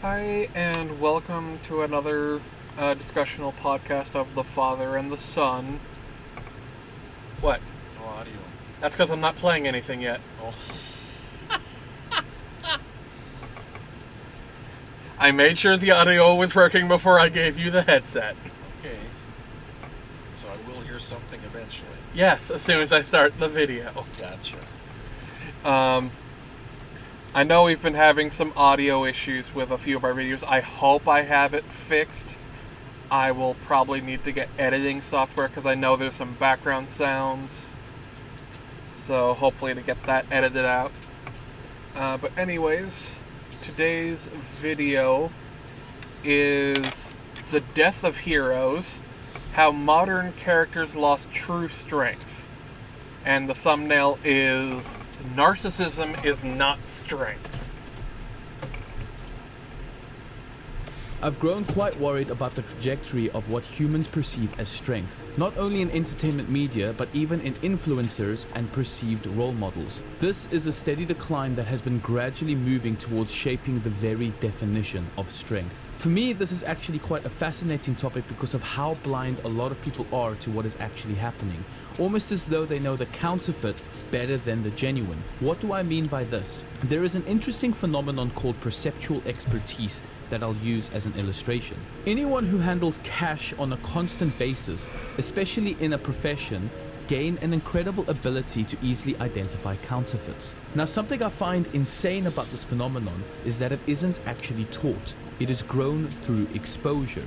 Hi, and welcome to another discussional podcast of the Father and the Son. What? No audio. That's because I'm not playing anything yet. Oh. I made sure the audio was working before I gave you the headset. Okay. So I will hear something eventually. Yes, as soon as I start the video. Gotcha. I know we've been having some audio issues with a few of our videos. I hope I have it fixed. I will probably need to get editing software because I know there's some background sounds. So hopefully to get that edited out. But anyways, today's video is the death of heroes, how modern characters lost true strength. And the thumbnail is narcissism is not strength. I've grown quite worried about the trajectory of what humans perceive as strength, not only in entertainment media, but even in influencers and perceived role models. This is a steady decline that has been gradually moving towards shaping the very definition of strength. For me, this is actually quite a fascinating topic because of how blind a lot of people are to what is actually happening, almost as though they know the counterfeit better than the genuine. What do I mean by this? There is an interesting phenomenon called perceptual expertise that I'll use as an illustration. Anyone who handles cash on a constant basis, especially in a profession, gain an incredible ability to easily identify counterfeits. Now, something I find insane about this phenomenon is that it isn't actually taught. It is grown through exposure.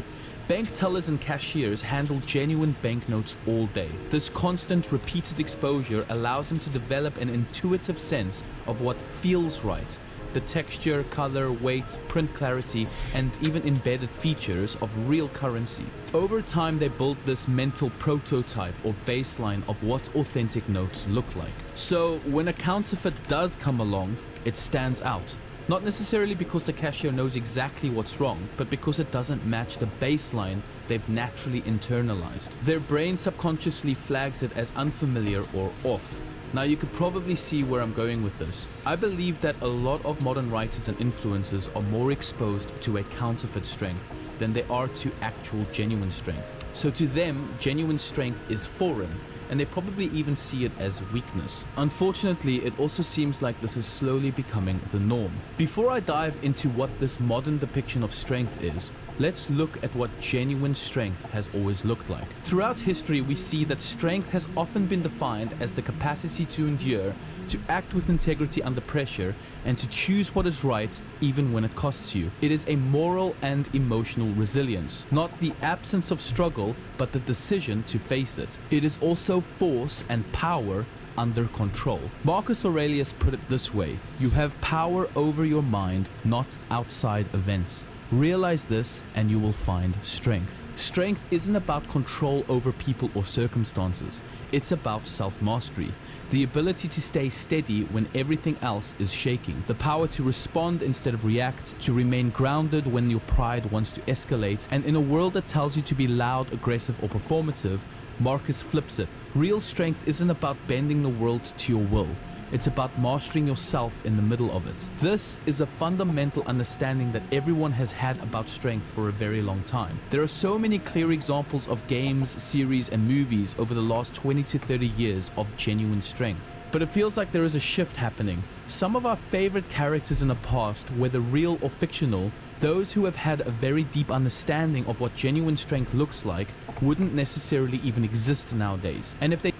Bank tellers and cashiers handle genuine banknotes all day. This constant, repeated exposure allows them to develop an intuitive sense of what feels right. The texture, color, weight, print clarity, and even embedded features of real currency. Over time, they build this mental prototype or baseline of what authentic notes look like. So when a counterfeit does come along, it stands out. Not necessarily because the cashier knows exactly what's wrong, but because it doesn't match the baseline they've naturally internalized. Their brain subconsciously flags it as unfamiliar or off. Now, you could probably see where I'm going with this. I believe that a lot of modern writers and influencers are more exposed to a counterfeit strength than they are to actual genuine strength. So to them, genuine strength is foreign, and they probably even see it as weakness. Unfortunately, it also seems like this is slowly becoming the norm. Before I dive into what this modern depiction of strength is, let's look at what genuine strength has always looked like. Throughout history, we see that strength has often been defined as the capacity to endure, to act with integrity under pressure, and to choose what is right even when it costs you. It is a moral and emotional resilience, not the absence of struggle, but the decision to face it. It is also force and power under control. Marcus Aurelius put it this way: you have power over your mind, not outside events. Realize this and you will find strength. Strength isn't about control over people or circumstances. It's about self-mastery. The ability to stay steady when everything else is shaking. The power to respond instead of react. To remain grounded when your pride wants to escalate. And in a world that tells you to be loud, aggressive, or performative, Marcus flips it. Real strength isn't about bending the world to your will. It's about mastering yourself in the middle of it. This is a fundamental understanding that everyone has had about strength for a very long time. There are so many clear examples of games, series, and movies over the last 20 to 30 years of genuine strength. But it feels like there is a shift happening. Some of our favorite characters in the past, whether real or fictional, those who have had a very deep understanding of what genuine strength looks like, wouldn't necessarily even exist nowadays. And if they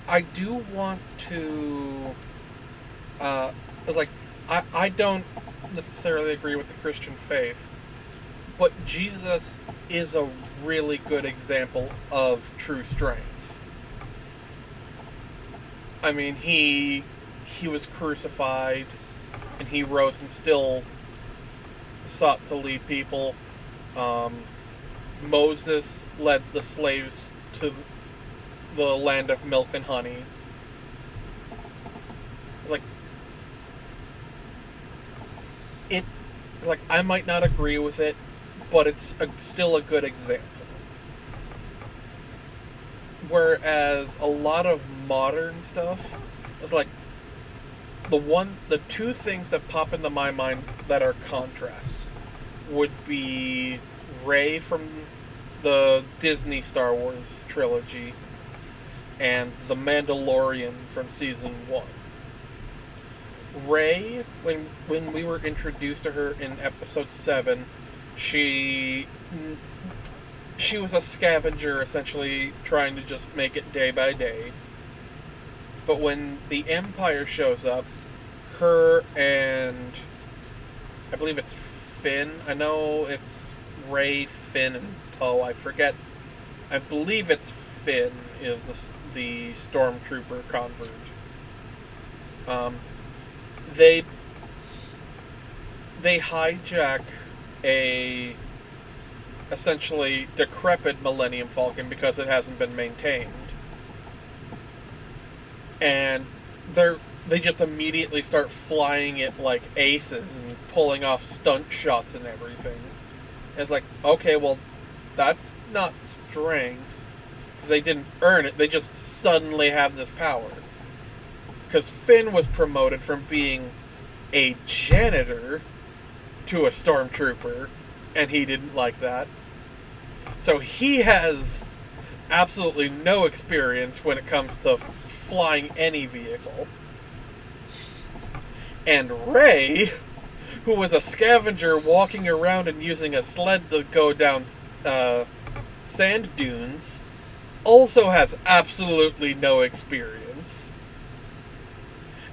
I do want to, I don't necessarily agree with the Christian faith, but Jesus is a really good example of true strength. I mean, he was crucified, and he rose and still sought to lead people. Moses led the slaves to the land of milk and honey. I might not agree with it, but it's still a good example. Whereas a lot of modern stuff is like, the two things that pop into my mind that are contrasts would be Rey from the Disney Star Wars trilogy and the Mandalorian from season 1. Rey, when we were introduced to her in episode 7, she was a scavenger, essentially trying to just make it day by day. But when the Empire shows up, her and I believe it's Finn. I know it's Rey, Finn, and Poe. I forget. I believe it's Finn is the stormtrooper convert. They hijack a essentially decrepit Millennium Falcon because it hasn't been maintained, and they just immediately start flying it like aces and pulling off stunt shots and everything. And it's like, okay, well, that's not strength, because they didn't earn it. They just suddenly have this power. Because Finn was promoted from being a janitor to a stormtrooper, and he didn't like that. So he has absolutely no experience when it comes to flying any vehicle. And Rey, who was a scavenger walking around and using a sled to go down sand dunes, also has absolutely no experience.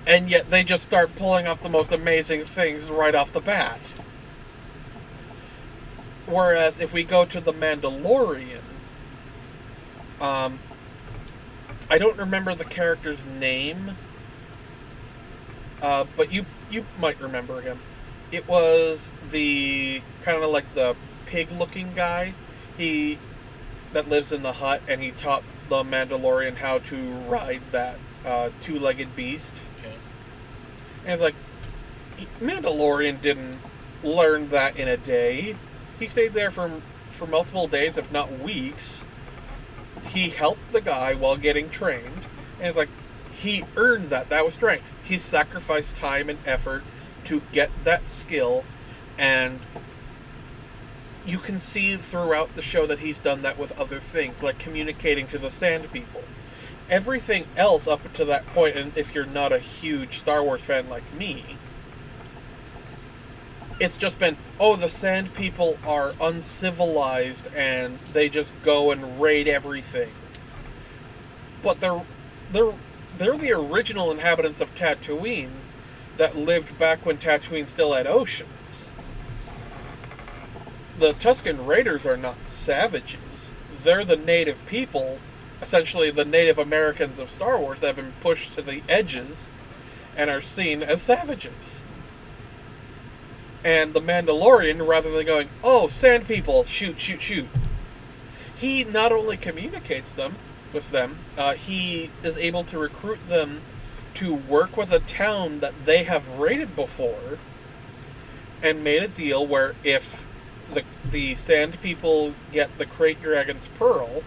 And yet they just start pulling off the most amazing things right off the bat. Whereas if we go to the Mandalorian, I don't remember the character's name, but you might remember him. It was the kind of like the pig-looking guy that lives in the hut, and he taught the Mandalorian how to ride that two-legged beast. Okay. And it's like, Mandalorian didn't learn that in a day. He stayed there for multiple days, if not weeks. He helped the guy while getting trained. And it's like, he earned that. That was strength. He sacrificed time and effort to get that skill. And you can see throughout the show that he's done that with other things, like communicating to the Sand People. Everything else up to that point, and if you're not a huge Star Wars fan like me, it's just been, oh, the Sand People are uncivilized and they just go and raid everything. But they're the original inhabitants of Tatooine that lived back when Tatooine still had oceans. The Tusken Raiders are not savages. They're the native people, essentially the Native Americans of Star Wars that have been pushed to the edges and are seen as savages. And the Mandalorian, rather than going, oh, Sand People, shoot, shoot, shoot, he not only communicates with them, he is able to recruit them to work with a town that they have raided before, and made a deal where if the Sand People get the Krayt Dragon's Pearl,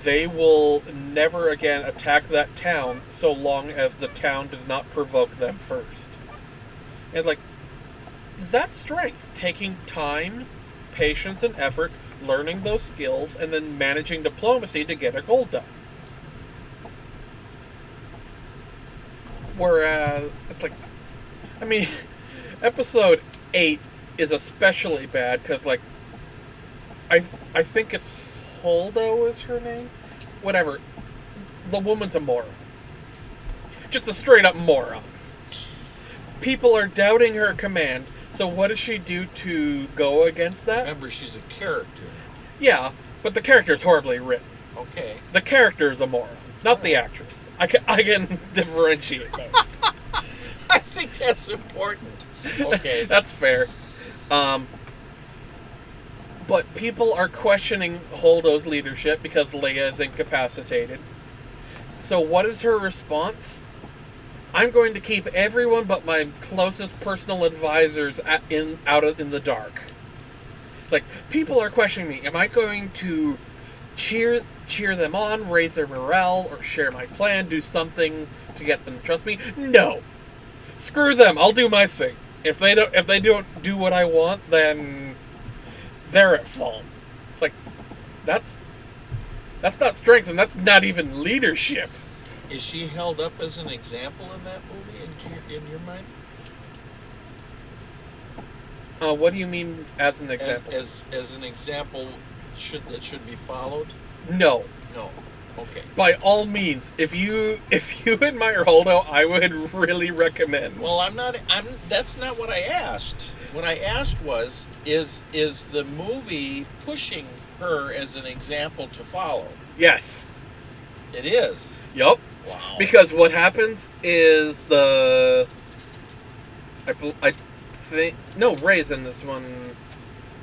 they will never again attack that town so long as the town does not provoke them first. And it's like, that's strength. Taking time, patience, and effort, learning those skills, and then managing diplomacy to get a goal done. Whereas, it's like, I mean, episode 8 is especially bad because, like, I think it's Holdo is her name? Whatever. The woman's a moron. Just a straight up moron. People are doubting her command. So what does she do to go against that? Remember, she's a character. Yeah, but the character's horribly written. Okay. The character is a moron, not the actress. I can differentiate those. I think that's important. Okay. That's fair. But people are questioning Holdo's leadership because Leia is incapacitated. So what is her response? I'm going to keep everyone but my closest personal advisors out in the dark. Like, people are questioning me. Am I going to cheer them on, raise their morale, or share my plan, do something to get them to trust me? No. screw them. I'll do my thing. If they don't do what I want, then they're at fault. Like, that's not strength, and that's not even leadership. Is she held up as an example in that movie in your mind? What do you mean as an example? As an example that should be followed? No. No. Okay. By all means, if you admire Holdo, I would really recommend. Well, that's not what I asked. What I asked was, is the movie pushing her as an example to follow? Yes. It is. Yup. Wow. Because what happens is I think Ray's in this one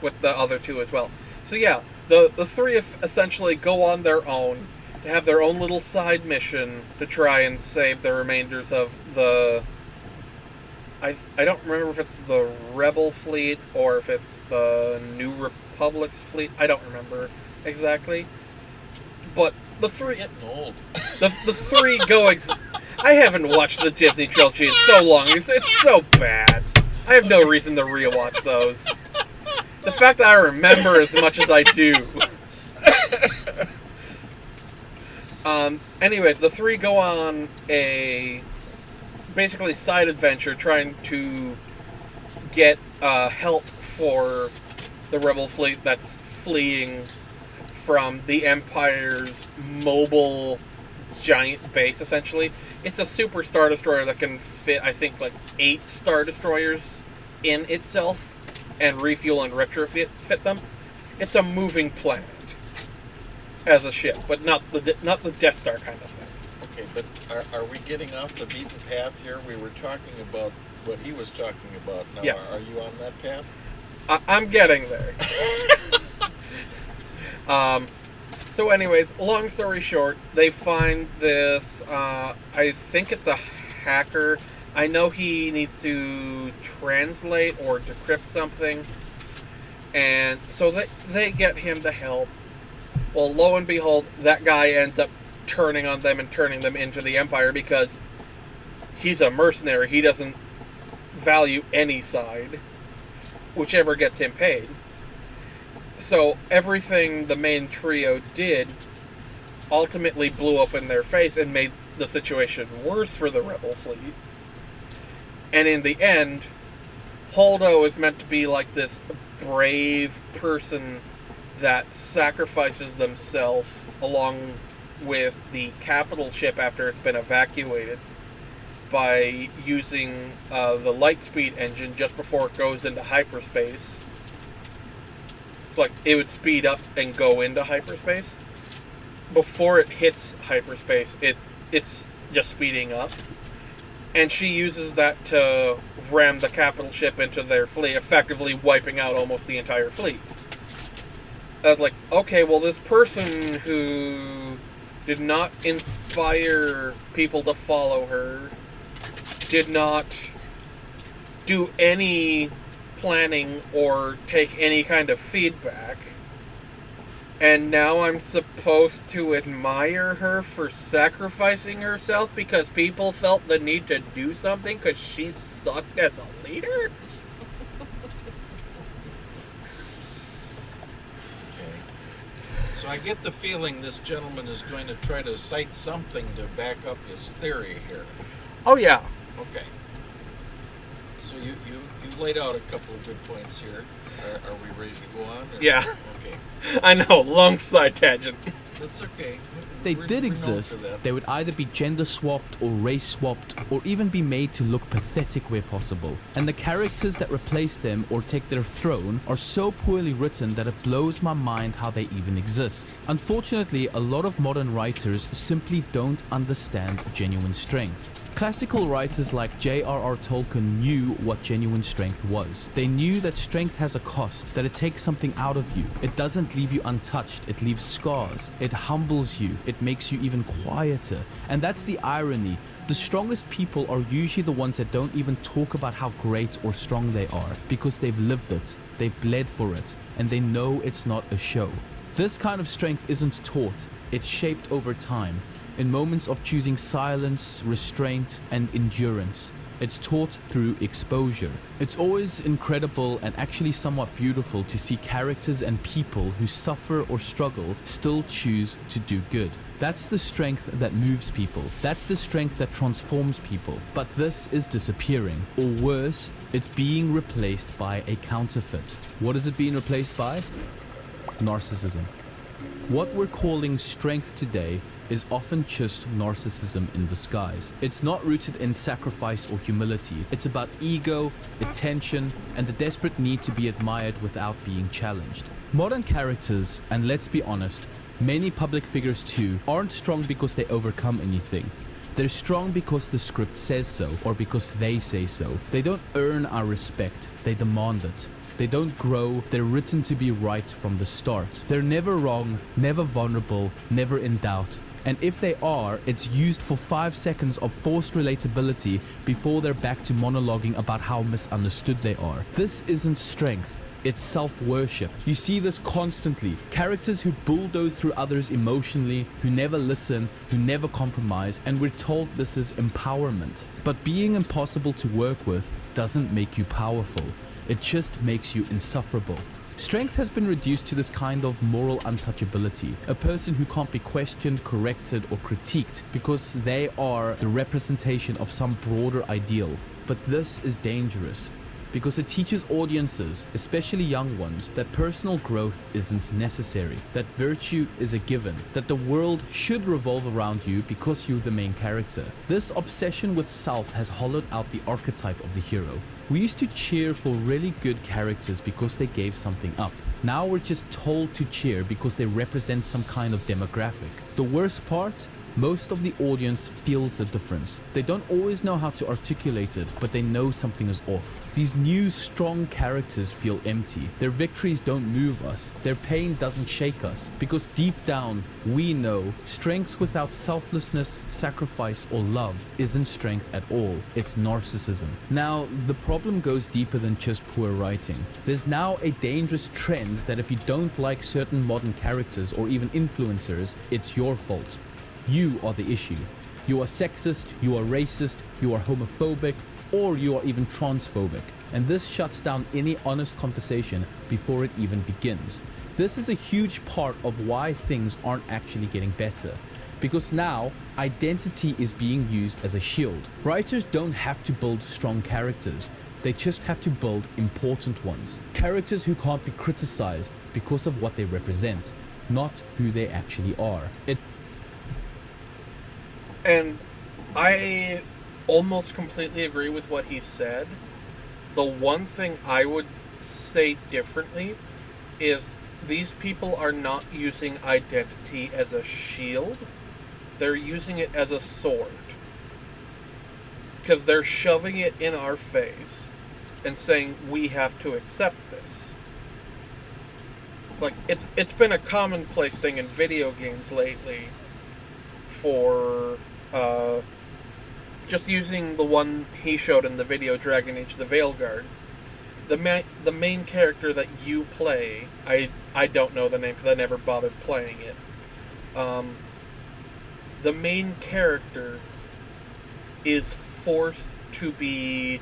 with the other two as well. So yeah, the three essentially go on their own to have their own little side mission to try and save the remainders of the. I don't remember if it's the Rebel fleet or if it's the New Republic's fleet. I don't remember exactly, but the three. Getting old. The three go. I haven't watched the Disney trilogy in so long. It's so bad. I have no reason to rewatch those. The fact that I remember as much as I do. Anyways, the three go on a basically side adventure trying to get help for the Rebel fleet that's fleeing from the Empire's mobile giant base, essentially. It's a super Star Destroyer that can fit, I think, like 8 Star Destroyers in itself and refuel and retrofit them. It's a moving planet as a ship, but not the Death Star kind of thing. Okay, but are we getting off the beaten path here? We were talking about what he was talking about. Now, yeah. Are you on that path? I'm getting there. So anyways, long story short, they find this, I think it's a hacker. I know he needs to translate or decrypt something. And so they get him to help. Well, lo and behold, that guy ends up turning on them and turning them into the Empire because he's a mercenary. He doesn't value any side, whichever gets him paid. So everything the main trio did ultimately blew up in their face and made the situation worse for the Rebel fleet. And in the end, Holdo is meant to be like this brave person that sacrifices themselves along with the capital ship after it's been evacuated by using the Lightspeed engine just before it goes into hyperspace. It's like it would speed up and go into hyperspace. Before it hits hyperspace, it's just speeding up. And she uses that to ram the capital ship into their fleet, effectively wiping out almost the entire fleet. I was like, okay, well, this person who did not inspire people to follow her, did not do any planning or take any kind of feedback, and now I'm supposed to admire her for sacrificing herself because people felt the need to do something because she sucked as a leader? So I get the feeling this gentleman is going to try to cite something to back up his theory here. Oh, yeah. Okay. So you laid out a couple of good points here. Are we ready to go on? Yeah. Okay. I know, long side tangent. That's okay. They We're did known exist, for that. they would either be gender swapped or race swapped or even be made to look pathetic where possible. And the characters that replace them or take their throne are so poorly written that it blows my mind how they even exist. Unfortunately, a lot of modern writers simply don't understand genuine strength. Classical writers like J.R.R. Tolkien knew what genuine strength was. They knew that strength has a cost, that it takes something out of you. It doesn't leave you untouched, it leaves scars. It humbles you, it makes you even quieter. And that's the irony. The strongest people are usually the ones that don't even talk about how great or strong they are, because they've lived it, they've bled for it, and they know it's not a show. This kind of strength isn't taught, it's shaped over time. In moments of choosing silence, restraint, and endurance. It's taught through exposure. It's always incredible and actually somewhat beautiful to see characters and people who suffer or struggle still choose to do good. That's the strength that moves people. That's the strength that transforms people. But this is disappearing. Or worse, it's being replaced by a counterfeit. What is it being replaced by? Narcissism. What we're calling strength today is often just narcissism in disguise. It's not rooted in sacrifice or humility. It's about ego, attention, and the desperate need to be admired without being challenged. Modern characters, and let's be honest, many public figures too, aren't strong because they overcome anything. They're strong because the script says so, or because they say so. They don't earn our respect, they demand it. They don't grow, they're written to be right from the start. They're never wrong, never vulnerable, never in doubt. And if they are, it's used for 5 seconds of forced relatability before they're back to monologuing about how misunderstood they are. This isn't strength. It's self-worship. You see this constantly. Characters who bulldoze through others emotionally, who never listen, who never compromise, and we're told this is empowerment. But being impossible to work with doesn't make you powerful. It just makes you insufferable. Strength has been reduced to this kind of moral untouchability, a person who can't be questioned, corrected, or critiqued because they are the representation of some broader ideal. But this is dangerous because it teaches audiences, especially young ones, that personal growth isn't necessary, that virtue is a given, that the world should revolve around you because you're the main character. This obsession with self has hollowed out the archetype of the hero. We used to cheer for really good characters because they gave something up. Now we're just told to cheer because they represent some kind of demographic. The worst part? Most of the audience feels the difference. They don't always know how to articulate it, but they know something is off. These new, strong characters feel empty. Their victories don't move us. Their pain doesn't shake us. Because deep down, we know strength without selflessness, sacrifice, or love isn't strength at all. It's narcissism. Now, the problem goes deeper than just poor writing. There's now a dangerous trend that if you don't like certain modern characters or even influencers, it's your fault. You are the issue. You are sexist, you are racist, you are homophobic, or you are even transphobic. And this shuts down any honest conversation before it even begins. This is a huge part of why things aren't actually getting better. Because now, identity is being used as a shield. Writers don't have to build strong characters. They just have to build important ones. Characters who can't be criticized because of what they represent, not who they actually are. And I almost completely agree with what he said. The one thing I would say differently is these people are not using identity as a shield. They're using it as a sword. Because they're shoving it in our face and saying we have to accept this. Like, it's been a commonplace thing in video games lately for just using the one he showed in the video, Dragon Age the Veilguard. The main character that you play, I don't know the name because I never bothered playing it. The main character is forced to be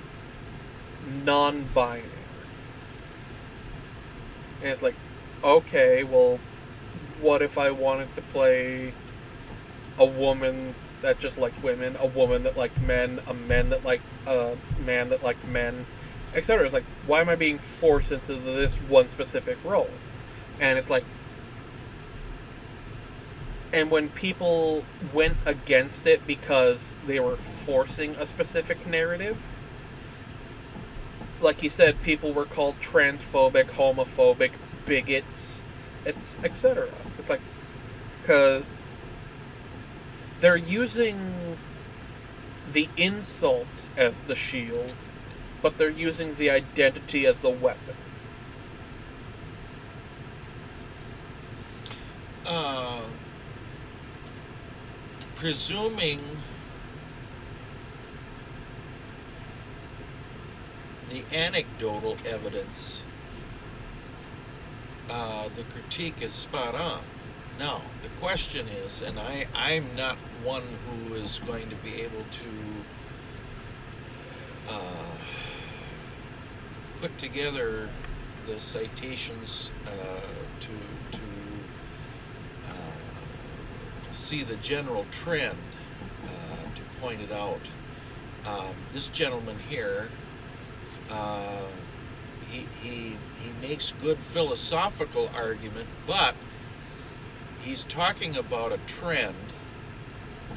non-binary. And it's like, okay, well, what if I wanted to play a woman that just liked women, a woman that liked men, a man that liked men, etc. It's like, why am I being forced into this one specific role? And it's like, and when people went against it because they were forcing a specific narrative, like he said, people were called transphobic, homophobic, bigots, etc. It's like, because they're using the insults as the shield, but they're using the identity as the weapon. Presuming the anecdotal evidence, the critique is spot on. Now, the question is, and I'm not one who is going to be able to put together the citations to see the general trend, to point it out. This gentleman here, he makes good philosophical argument, but he's talking about a trend,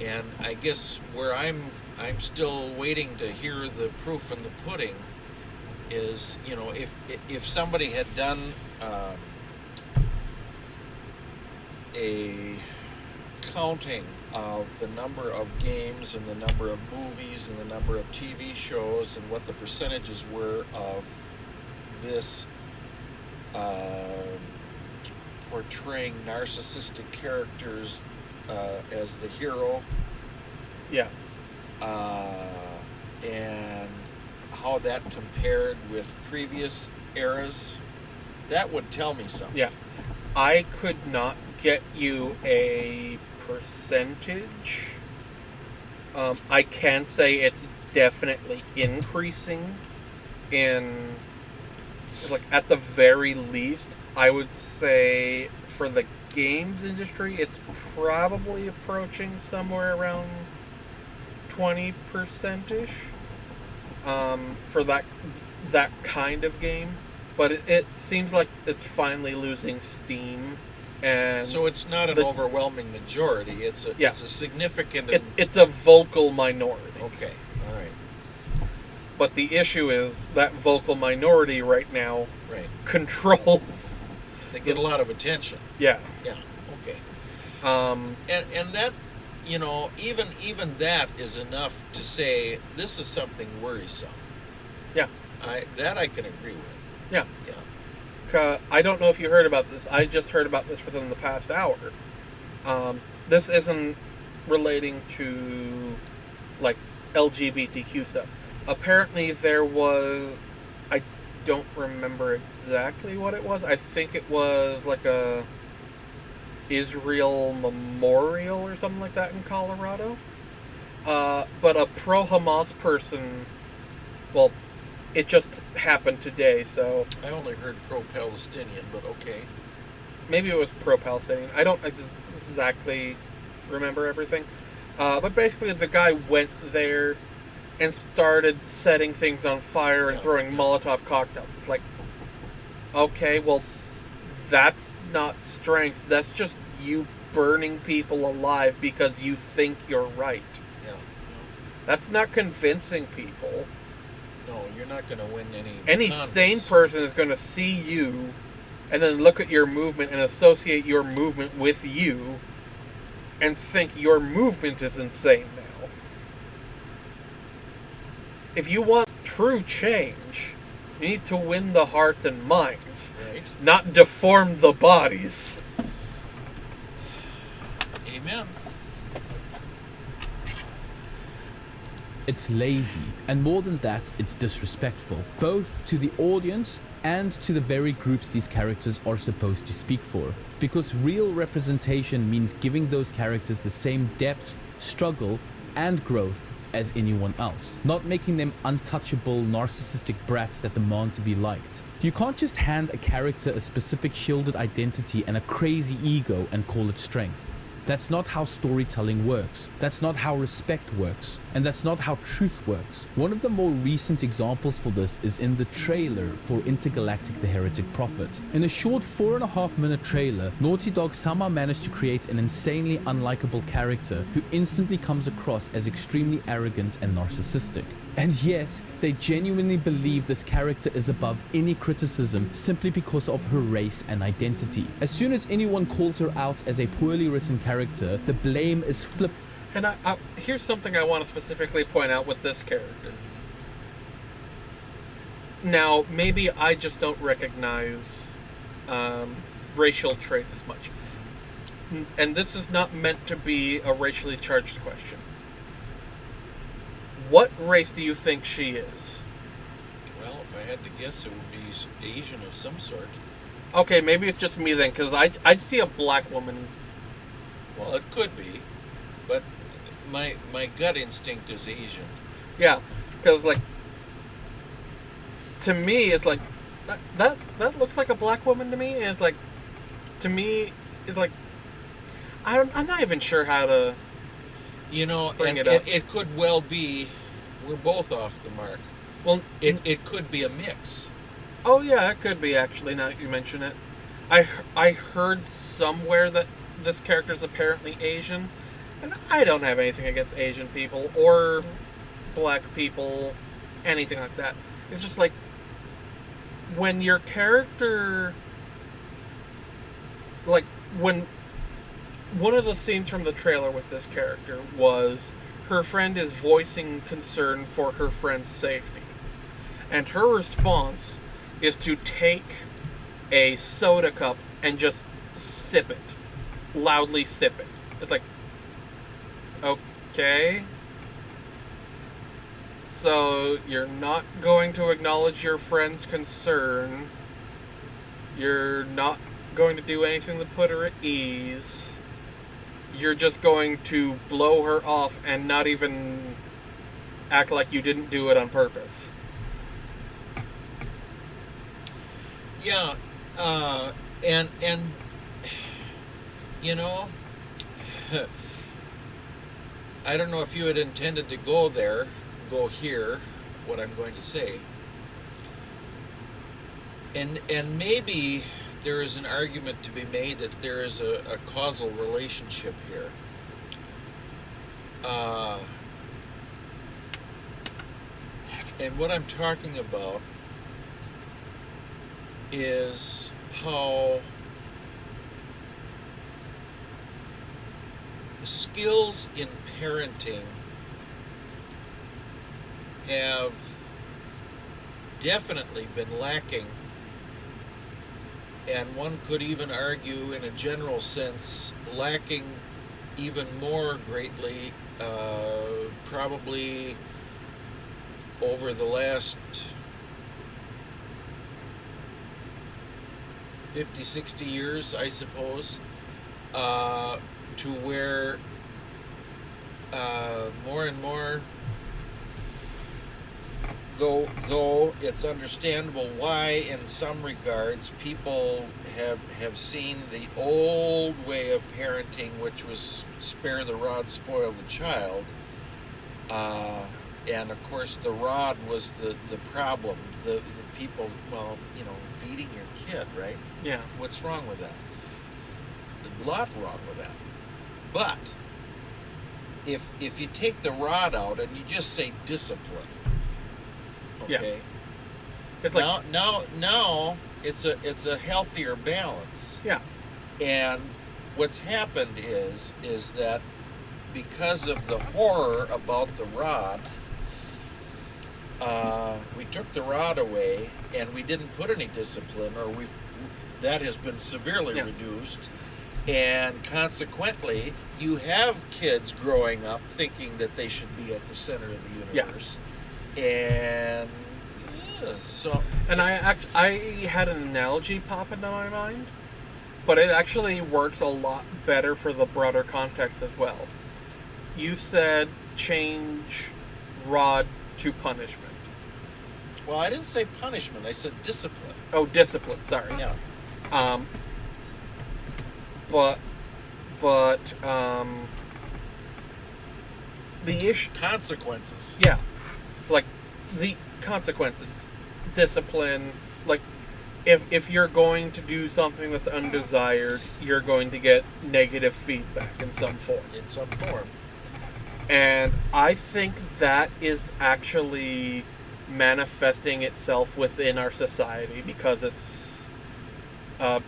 and I guess where I'm still waiting to hear the proof in the pudding is, if somebody had done a counting of the number of games and the number of movies and the number of TV shows and what the percentages were of this portraying narcissistic characters as the hero, Yeah. and how that compared with previous eras, that would tell me something. Yeah. I could not get you a percentage. I can say it's definitely increasing in, like, at the very least, I would say for the games industry, it's probably approaching somewhere around 20%-ish for that kind of game. But it seems like it's finally losing steam. And so it's not an overwhelming majority. It's a significant. It's a vocal minority. Okay, all right. But the issue is that vocal minority right now controls. They get a lot of attention. Yeah. Yeah. Okay. Um, and that, even that is enough to say this is something worrisome. Yeah. I can agree with. Yeah. Yeah. I don't know if you heard about this. I just heard about this within the past hour. This isn't relating to, like, LGBTQ stuff. Apparently there was, I don't remember exactly what it was. I think it was like a Israel memorial or something like that in Colorado. But a pro-Hamas person, well, it just happened today, so... I only heard pro-Palestinian, but okay. Maybe it was pro-Palestinian. I don't exactly remember everything. But basically the guy went there and started setting things on fire and throwing Molotov cocktails. It's like, okay, well, that's not strength. That's just you burning people alive because you think you're right. Yeah. That's not convincing people. No, you're not going to win any conference. Sane person is going to see you and then look at your movement and associate your movement with you and think your movement is insane now. If you want true change, you need to win the hearts and minds, not deform the bodies. Amen. It's lazy, and more than that, it's disrespectful, both to the audience and to the very groups these characters are supposed to speak for. Because real representation means giving those characters the same depth, struggle, and growth as anyone else, not making them untouchable, narcissistic brats that demand to be liked. You can't just hand a character a specific shielded identity and a crazy ego and call it strength. That's not how storytelling works. That's not how respect works. And that's not how truth works. One of the more recent examples for this is in the trailer for Intergalactic: The Heretic Prophet. In a short 4.5-minute trailer, Naughty Dog somehow managed to create an insanely unlikable character who instantly comes across as extremely arrogant and narcissistic. And yet, they genuinely believe this character is above any criticism simply because of her race and identity. As soon as anyone calls her out as a poorly written character, the blame is flipped. And here's something I want to specifically point out with this character. Now, maybe I just don't recognize racial traits as much. And this is not meant to be a racially charged question. What race do you think she is? Well, if I had to guess, it would be Asian of some sort. Okay, maybe it's just me then, because I'd see a black woman. Well, it could be, but my gut instinct is Asian. Yeah, because, like, to me, it's like that looks like a black woman to me, and it's like, to me, it's like, I'm not even sure how to. You know, Bring and it up. it could well be we're both off the mark. Well, It could be a mix. oh yeah, it could be actually. Now that you mention it, I heard somewhere that this character is apparently Asian, and I don't have anything against Asian people or black people, anything like that. It's just like when your character, like when one of the scenes from the trailer with this character was her friend is voicing concern for her friend's safety, and her response is to take a soda cup and just sip it, loudly sip it. It's like, okay, so you're not going to acknowledge your friend's concern, you're not going to do anything to put her at ease, you're just going to blow her off and not even act like you didn't do it on purpose. Yeah, and you know, I don't know if you had intended to go here, what I'm going to say, and maybe there is an argument to be made that there is a causal relationship here. And what I'm talking about is how skills in parenting have definitely been lacking, and one could even argue in a general sense lacking even more greatly, probably over the last 50, 60 years, I suppose, to where more and more, though it's understandable why in some regards people have seen the old way of parenting, which was spare the rod, spoil the child, and of course the rod was the problem. The people, well, you know, beating your kid, right? Yeah. What's wrong with that? A lot wrong with that. But if you take the rod out and you just say discipline, okay? Yeah. It's like, now it's a healthier balance. yeah. And what's happened is that because of the horror about the rod, we took the rod away and we didn't put any discipline, or that has been severely reduced, and consequently you have kids growing up thinking that they should be at the center of the universe. And so, and I had an analogy pop into my mind, but it actually works a lot better for the broader context as well. You said change rod to punishment. well, I didn't say punishment, I said discipline. Oh, discipline. Sorry. Yeah. But the issue. Consequences. Yeah, like the consequences, discipline. Like if you're going to do something that's undesired, you're going to get negative feedback in some form. In some form. And I think that is actually manifesting itself within our society because it's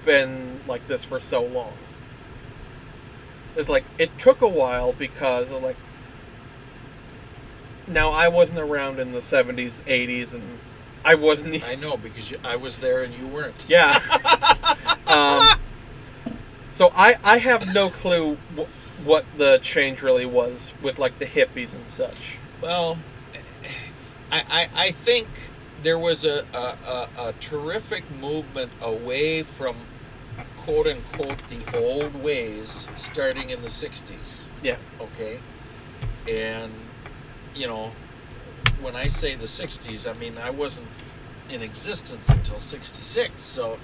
been like this for so long. It's like, it took a while because of like, now I wasn't around in the 70s, 80s, and I wasn't... I know, because I was there and you weren't. Yeah. So I have no clue what the change really was with like the hippies and such. Well, I think there was a terrific movement away from quote unquote the old ways starting in the 60s. Yeah. Okay. And, you know, when I say the 60s, I mean, I wasn't in existence until 66, so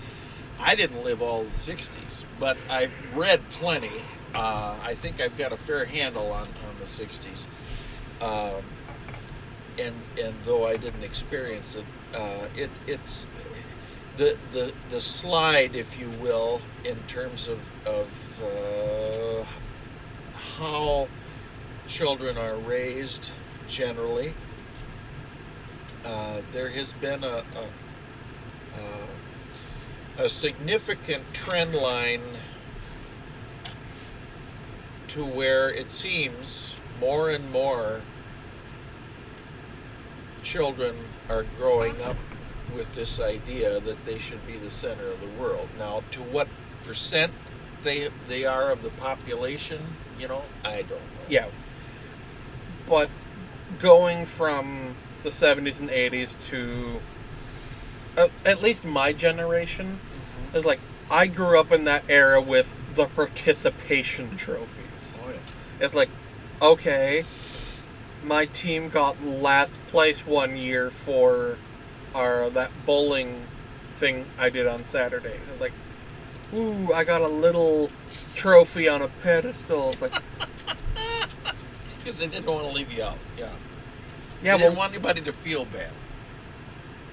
I didn't live all the 60s, but I've read plenty. I think I've got a fair handle on the 60s. And though I didn't experience it, it's the slide, if you will, in terms of how children are raised generally. There has been a significant trend line to where it seems more and more children are growing up with this idea that they should be the center of the world. Now, to what percent they are of the population, I don't know. Yeah. But going from the 70s and 80s to at least my generation, is like, I grew up in that era with the participation trophies. Oh, yeah. It's like, okay, my team got last place one year for that bowling thing I did on Saturday. It's like, ooh, I got a little trophy on a pedestal. It's like, because they didn't want to leave you out. Yeah. yeah, They didn't want anybody to feel bad.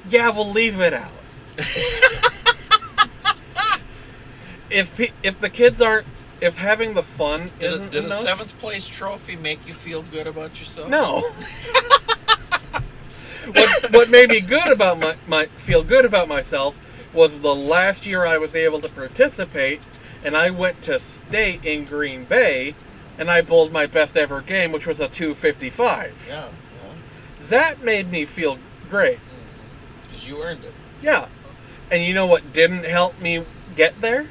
yeah, we'll leave it out. If the kids aren't, if having the fun isn't Did a enough, 7th place trophy make you feel good about yourself? no. What made me good about my feel good about myself was the last year I was able to participate, and I went to state in Green Bay, and I bowled my best ever game, which was a 255. Yeah. That made me feel great. Because you earned it. Yeah. And you know what didn't help me get there?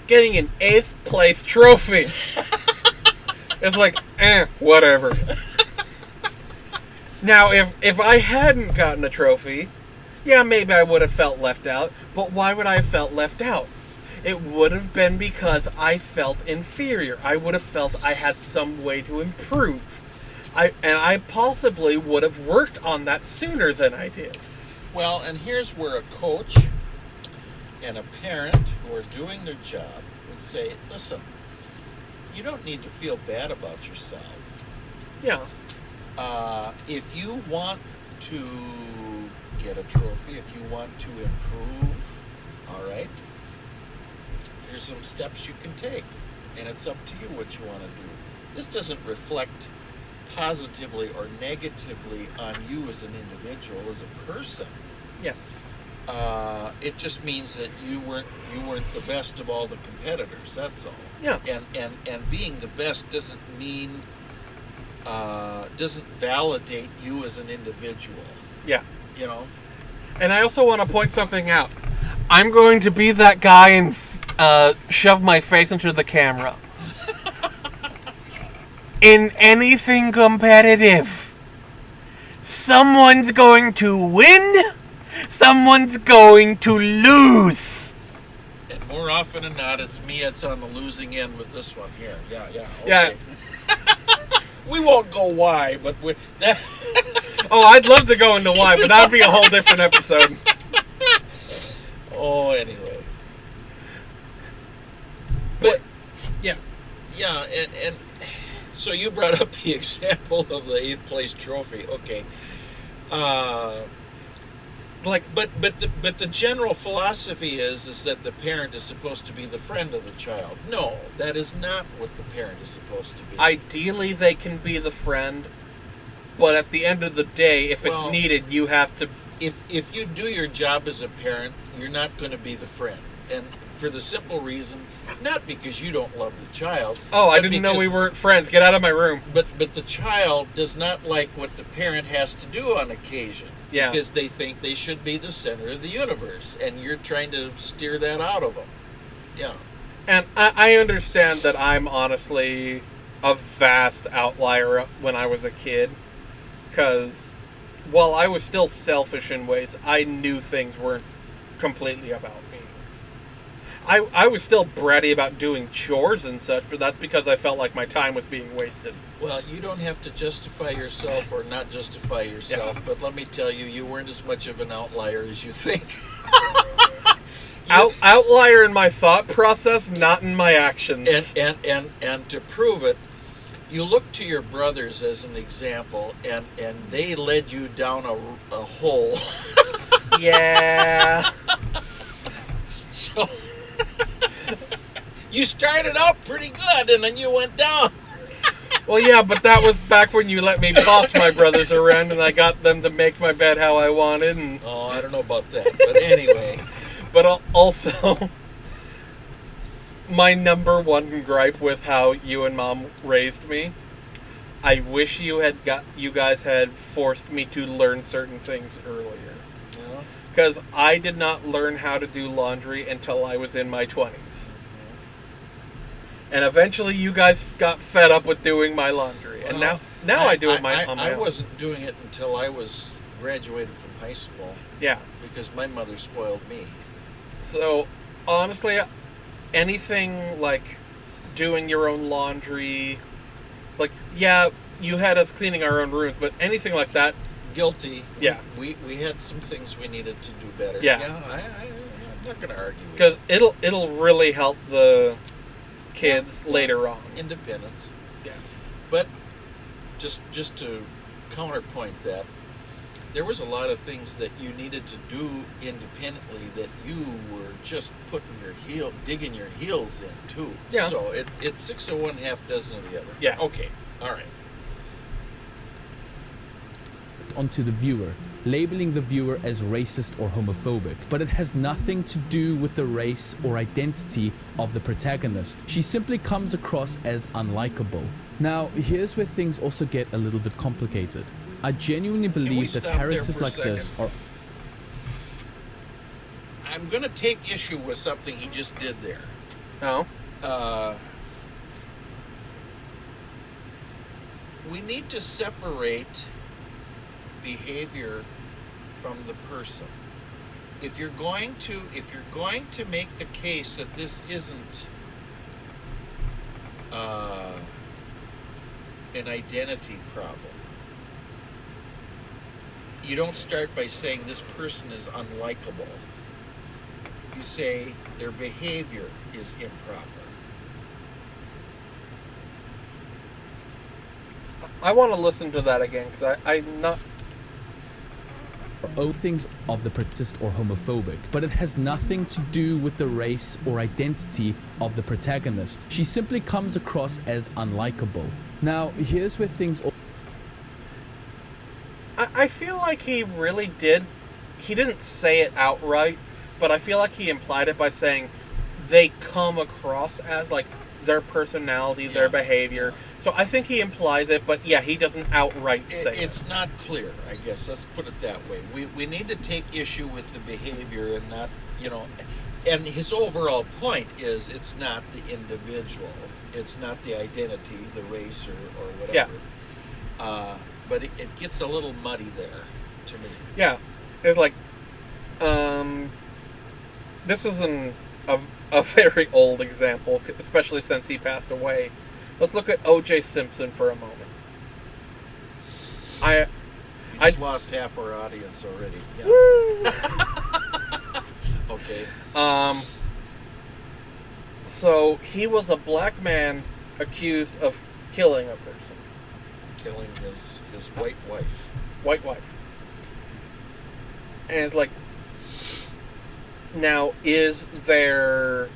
Getting an 8th place trophy. It's like, whatever. Now, if I hadn't gotten a trophy, yeah, maybe I would have felt left out. But why would I have felt left out? It would have been because I felt inferior. I would have felt I had some way to improve. I possibly would have worked on that sooner than I did. Well, and here's where a coach and a parent who are doing their job would say, listen, you don't need to feel bad about yourself. Yeah. If you want to get a trophy, if you want to improve, all right, here's some steps you can take. And it's up to you what you want to do. This doesn't reflect positively or negatively on you as an individual, as a person. Yeah. It just means that you weren't the best of all the competitors. That's all. Yeah. And being the best doesn't mean doesn't validate you as an individual. Yeah. You know. And I also want to point something out. I'm going to be that guy and shove my face into the camera. In anything competitive, someone's going to win, someone's going to lose. And more often than not, it's me that's on the losing end with this one here. Yeah. Okay. Yeah. We won't go why, but Oh, I'd love to go into why, but that would be a whole different episode. Oh, anyway. But, yeah. Yeah, and so you brought up the example of the 8th place trophy. Okay. But the general philosophy is that the parent is supposed to be the friend of the child. No, that is not what the parent is supposed to be. Ideally, they can be the friend, but at the end of the day, if it's needed, you have to... If you do your job as a parent, you're not going to be the friend. And for the simple reason, not because you don't love the child. Oh, I didn't know we weren't friends. Get out of my room. But the child does not like what the parent has to do on occasion. Yeah. Because they think they should be the center of the universe. And you're trying to steer that out of them. Yeah. And I understand that I'm honestly a vast outlier when I was a kid. Because while I was still selfish in ways, I knew things weren't completely about me. I was still bratty about doing chores and such, but that's because I felt like my time was being wasted. Well, you don't have to justify yourself or not justify yourself, but let me tell you, you weren't as much of an outlier as you think. Outlier in my thought process, not in my actions. And to prove it, you look to your brothers as an example, and they led you down a hole. Yeah. So you started out pretty good, and then you went down. Well, yeah, but that was back when you let me boss my brothers around, and I got them to make my bed how I wanted. And Oh, I don't know about that, but anyway. but also, my number one gripe with how you and Mom raised me, I wish you guys had forced me to learn certain things earlier. Yeah. Because I did not learn how to do laundry until I was in my 20s. And eventually you guys got fed up with doing my laundry. And now I do it on my own. I wasn't doing it until I was graduated from high school. Yeah. Because my mother spoiled me. So, honestly, anything like doing your own laundry, like, yeah, you had us cleaning our own rooms, but anything like that, Guilty. Yeah. We had some things we needed to do better. Yeah. I'm not going to argue with because it'll really help the kids later on. independence. Yeah. But just to counterpoint that, there was a lot of things that you needed to do independently that you were just digging your heels in too. Yeah. So it's 6 of one, half dozen of the other. Yeah. Okay. All right. Onto the viewer, labeling the viewer as racist or homophobic, but it has nothing to do with the race or identity of the protagonist. She simply comes across as unlikable. Now, here's where things also get a little bit complicated. I genuinely we believe that stop there characters for a like this second? are... I'm going to take issue with something he just did there. Oh. We need to separate behavior from the person. If you're going to make the case that this isn't an identity problem, you don't start by saying this person is unlikable. You say their behavior is improper. I want to listen to that again, because I'm not... things of the protist or homophobic, but it has nothing to do with the race or identity of the protagonist. She simply comes across as unlikable. Now, here's where things... I feel like he really did... He didn't say it outright, but I feel like he implied it by saying they come across as, like, their personality, their behavior. So I think he implies it, but yeah, he doesn't outright say it. It's not clear, I guess. Let's put it that way. We need to take issue with the behavior and not, and his overall point is it's not the individual. It's not the identity, the race or whatever. Yeah. But it gets a little muddy there to me. Yeah. It's like, this is a very old example, especially since he passed away. Let's look at O.J. Simpson for a moment. We just lost half our audience already. Yeah. Woo! Okay. So he was a black man accused of killing a person. Killing his white wife. White wife. And it's like, now, is there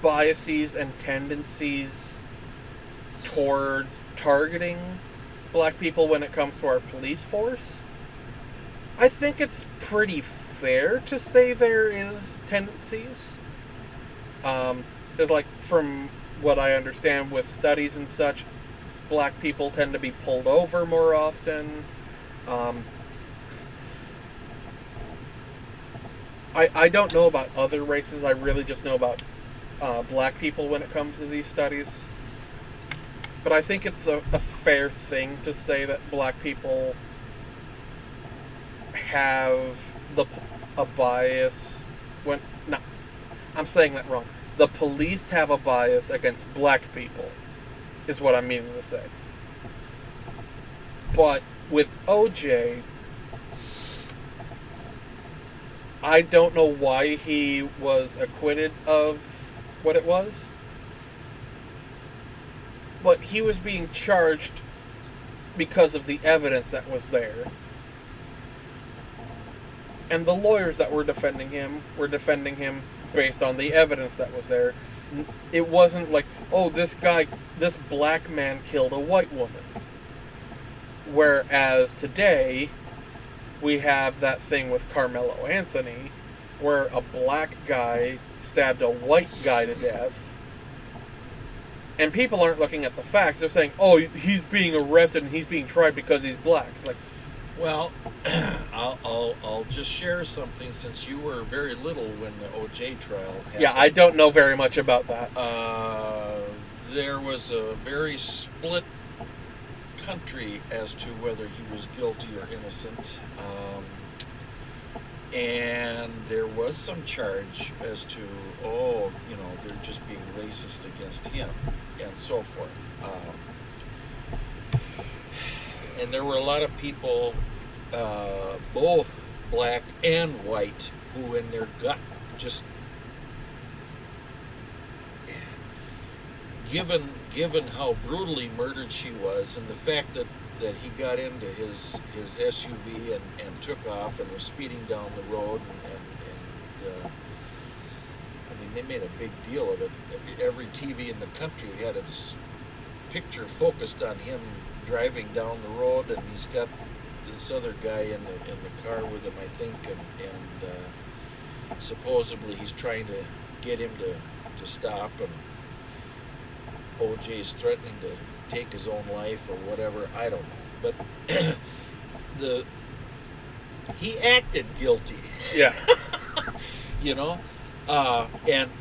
biases and tendencies towards targeting black people when it comes to our police force? I think it's pretty fair to say there is tendencies. There's like, from what I understand with studies and such, black people tend to be pulled over more often. I don't know about other races. I really just know about black people when it comes to these studies. But I think it's a fair thing to say that black people have a bias when... No, I'm saying that wrong. The police have a bias against black people is what I'm meaning to say. But with OJ, I don't know why he was acquitted of what it was. But he was being charged because of the evidence that was there. And the lawyers that were defending him based on the evidence that was there. It wasn't like, oh, this black man killed a white woman. Whereas today, we have that thing with Carmelo Anthony, where a black guy stabbed a white guy to death. And people aren't looking at the facts. They're saying, oh, he's being arrested and he's being tried because he's black. It's like, well, I'll just share something since you were very little when the OJ trial happened. Yeah, I don't know very much about that. There was a very split country as to whether he was guilty or innocent. And there was some charge as to, they're just being racist against him and so forth. And there were a lot of people, both black and white, who in their gut just, given how brutally murdered she was, and the fact that he got into his SUV and took off and was speeding down the road, and they made a big deal of it. Every TV in the country had its picture focused on him driving down the road, and he's got this other guy in the car with him, I think, and supposedly he's trying to get him to stop, and OJ's threatening to take his own life or whatever. I don't know, but he acted guilty. Yeah.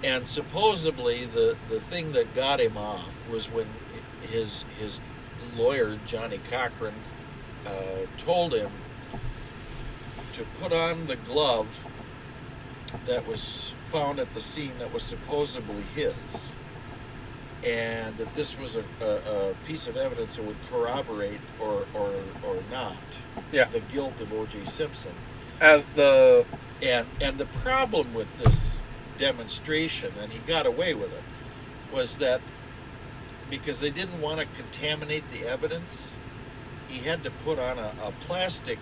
And supposedly the thing that got him off was when his lawyer, Johnny Cochran, told him to put on the glove that was found at the scene that was supposedly his, and that this was a piece of evidence that would corroborate or not the guilt of O.J. Simpson. And the problem with this demonstration, and he got away with it, was that because they didn't want to contaminate the evidence, he had to put on a plastic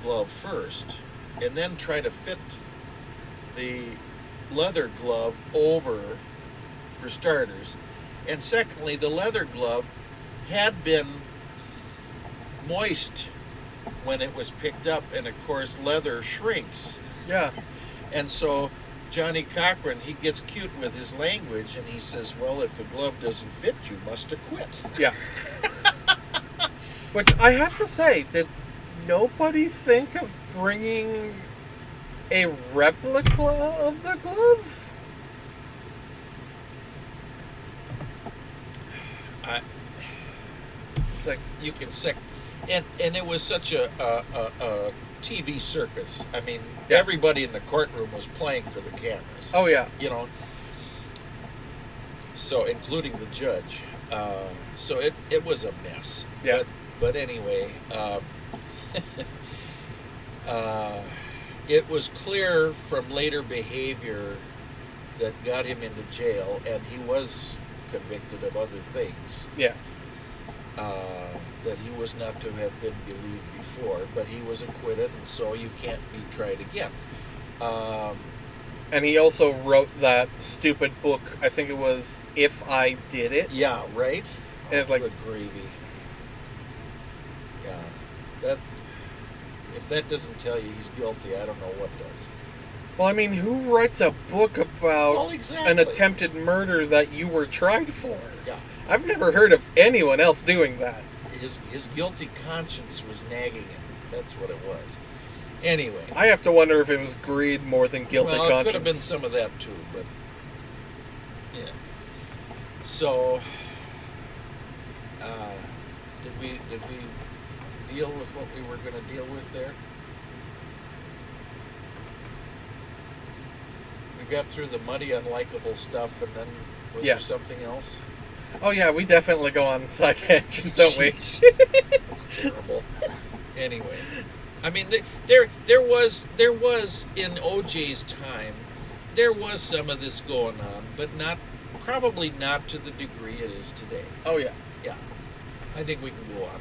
glove first and then try to fit the leather glove over, for starters. And secondly, the leather glove had been moist when it was picked up, and of course leather shrinks. Yeah. And so Johnny Cochran, he gets cute with his language, and he says, well, if the glove doesn't fit, you must acquit. Yeah. Which I have to say, did nobody think of bringing a replica of the glove? Like, you can and it was such a TV circus. I mean, everybody in the courtroom was playing for the cameras. Oh yeah. So including the judge. So it was a mess. Yeah. But anyway, it was clear from later behavior that got him into jail, and he was convicted of other things. Yeah. That he was not to have been believed before, but he was acquitted, and so you can't be tried again. And he also wrote that stupid book, I think it was If I Did It. Yeah, right? And it's like, good gravy. Yeah. If that doesn't tell you he's guilty, I don't know what does. well, I mean, who writes a book about exactly. an attempted murder that you were tried for? Yeah. I've never heard of anyone else doing that. His guilty conscience was nagging him. That's what it was. Anyway. I have to wonder if it was greed more than guilty conscience. It could have been some of that too, but yeah. So, did we deal with what we were going to deal with there? We got through the muddy, unlikable stuff, and then was there something else? Oh yeah, we definitely go on side tangents, don't we? Jeez. It's terrible. Anyway, I mean, there was in OJ's time, there was some of this going on, but probably not to the degree it is today. Oh yeah. Yeah, I think we can go on.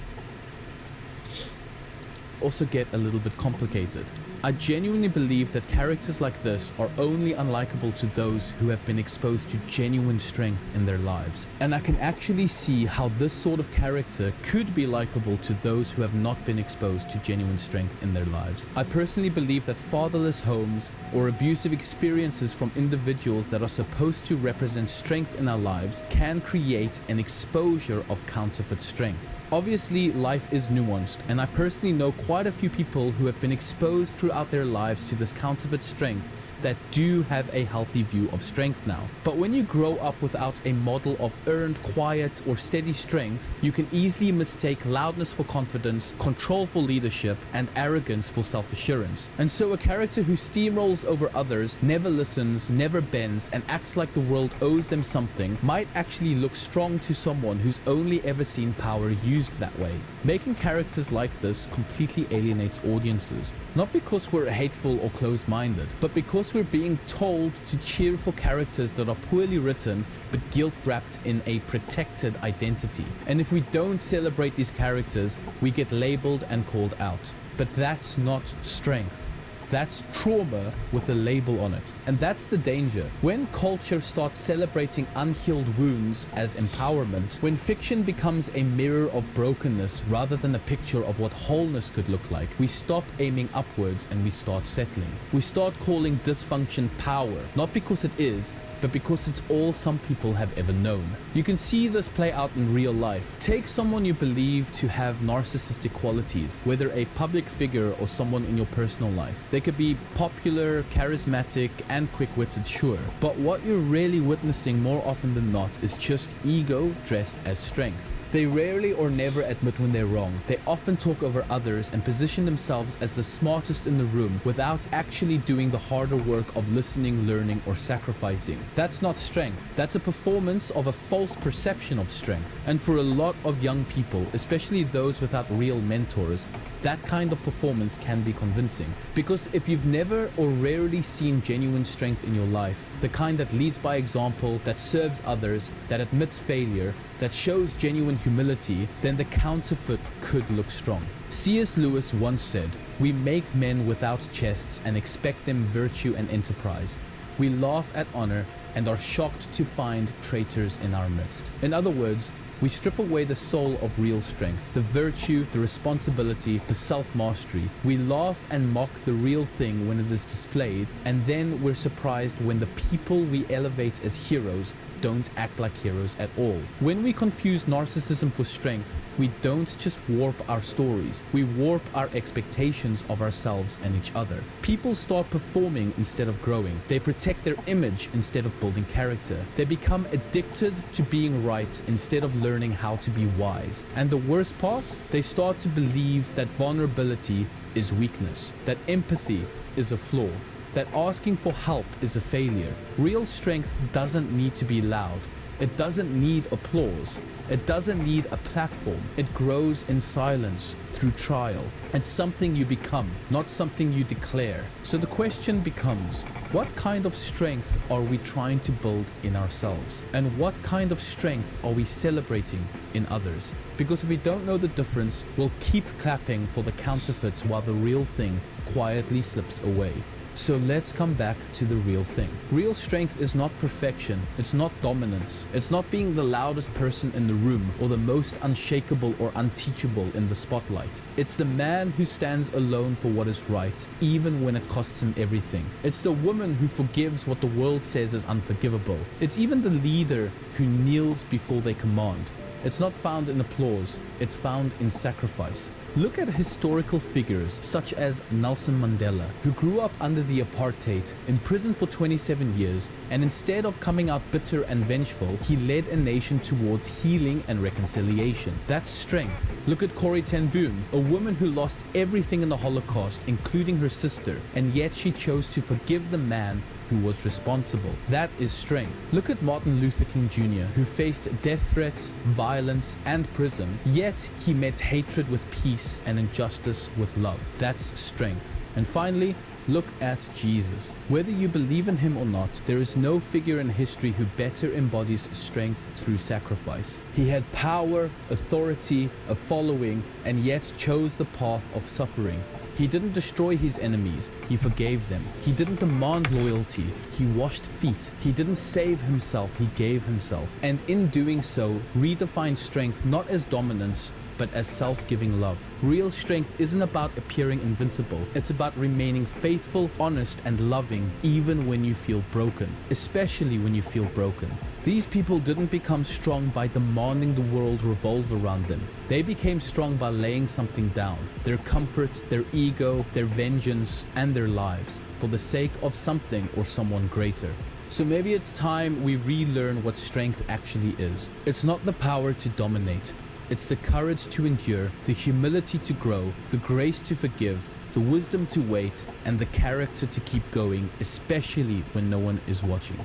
Also get a little bit complicated. I genuinely believe that characters like this are only unlikable to those who have been exposed to genuine strength in their lives. And I can actually see how this sort of character could be likable to those who have not been exposed to genuine strength in their lives. I personally believe that fatherless homes or abusive experiences from individuals that are supposed to represent strength in our lives can create an exposure of counterfeit strength. Obviously, life is nuanced, and I personally know quite a few people who have been exposed throughout their lives to this counterfeit strength that do have a healthy view of strength now. But when you grow up without a model of earned, quiet, or steady strength, you can easily mistake loudness for confidence, control for leadership, and arrogance for self-assurance. And so a character who steamrolls over others, never listens, never bends, and acts like the world owes them something might actually look strong to someone who's only ever seen power used that way. Making characters like this completely alienates audiences, not because we're hateful or closed-minded, but because we're being told to cheer for characters that are poorly written but guilt-wrapped in a protected identity. And if we don't celebrate these characters, we get labeled and called out. But that's not strength. That's trauma with a label on it. And that's the danger. When culture starts celebrating unhealed wounds as empowerment, when fiction becomes a mirror of brokenness rather than a picture of what wholeness could look like, we stop aiming upwards and we start settling. We start calling dysfunction power, not because it is, but because it's all some people have ever known. You can see this play out in real life. Take someone you believe to have narcissistic qualities, whether a public figure or someone in your personal life. They could be popular, charismatic, and quick-witted, sure. But what you're really witnessing more often than not is just ego dressed as strength. They rarely or never admit when they're wrong. They often talk over others and position themselves as the smartest in the room without actually doing the harder work of listening, learning, or sacrificing. That's not strength. That's a performance of a false perception of strength. And for a lot of young people, especially those without real mentors, that kind of performance can be convincing. Because if you've never or rarely seen genuine strength in your life, the kind that leads by example, that serves others, that admits failure, that shows genuine humility, then the counterfeit could look strong. C.S. Lewis once said, "We make men without chests and expect them virtue and enterprise. We laugh at honor and are shocked to find traitors in our midst." In other words, we strip away the soul of real strength, the virtue, the responsibility, the self-mastery. We laugh and mock the real thing when it is displayed, and then we're surprised when the people we elevate as heroes don't act like heroes at all. When we confuse narcissism for strength, we don't just warp our stories, we warp our expectations of ourselves and each other. People start performing instead of growing. They protect their image instead of building character. They become addicted to being right instead of learning how to be wise. And the worst part, they start to believe that vulnerability is weakness, that empathy is a flaw, that asking for help is a failure. Real strength doesn't need to be loud. It doesn't need applause. It doesn't need a platform. It grows in silence, through trial. It's something you become, not something you declare. So the question becomes, what kind of strength are we trying to build in ourselves? And what kind of strength are we celebrating in others? Because if we don't know the difference, we'll keep clapping for the counterfeits while the real thing quietly slips away. So let's come back to the real thing. Real strength is not perfection. It's not dominance. It's not being the loudest person in the room or the most unshakable or unteachable in the spotlight. It's the man who stands alone for what is right, even when it costs him everything. It's the woman who forgives what the world says is unforgivable. It's even the leader who kneels before they command. It's not found in applause. It's found in sacrifice. Look at historical figures such as Nelson Mandela, who grew up under the apartheid, imprisoned for 27 years, and instead of coming out bitter and vengeful, he led a nation towards healing and reconciliation. That's strength. Look at Corrie ten Boom, a woman who lost everything in the Holocaust, including her sister, and yet she chose to forgive the man who was responsible. That is strength. Look at Martin Luther King Jr., who faced death threats, violence, and prison, yet he met hatred with peace and injustice with love. That's strength. And finally, look at Jesus. Whether you believe in him or not, there is no figure in history who better embodies strength through sacrifice. He had power, authority, a following, and yet chose the path of suffering. He didn't destroy his enemies, he forgave them. He didn't demand loyalty, he washed feet. He didn't save himself, he gave himself. And in doing so, redefined strength not as dominance, but as self-giving love. Real strength isn't about appearing invincible. It's about remaining faithful, honest, and loving even when you feel broken, especially when you feel broken. These people didn't become strong by demanding the world revolve around them. They became strong by laying something down, their comfort, their ego, their vengeance, and their lives, for the sake of something or someone greater. So maybe it's time we relearn what strength actually is. It's not the power to dominate. It's the courage to endure, the humility to grow, the grace to forgive, the wisdom to wait, and the character to keep going, especially when no one is watching.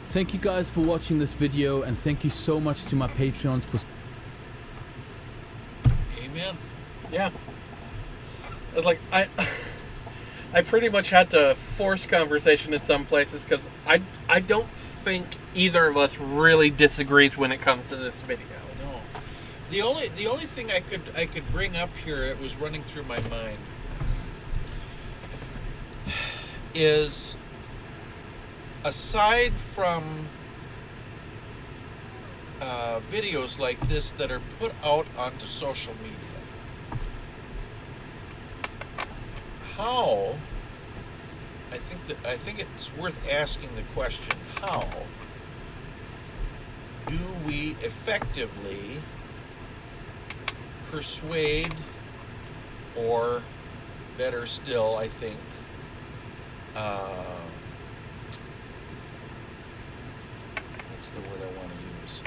Thank you guys for watching this video, and thank you so much to my Patreons for... Amen. Yeah. It's like, I pretty much had to force conversation in some places because I don't think either of us really disagrees when it comes to this video. No. The only thing I could bring up here, it was running through my mind, is aside from videos like this that are put out onto social media, how, I think it's worth asking the question, how do we effectively persuade, or better still, I think, what's the word I want to use?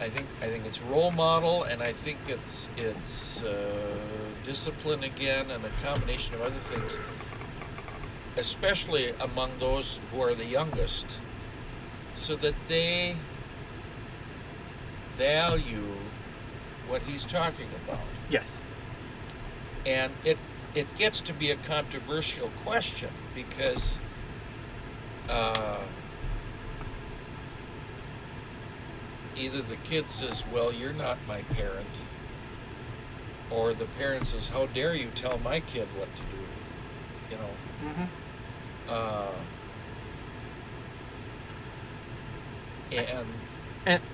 I think it's role model, and I think it's discipline again, and a combination of other things, especially among those who are the youngest, so that they value what he's talking about. Yes. And it gets to be a controversial question because either the kid says, well, you're not my parent, or the parent says, how dare you tell my kid what to do, you know.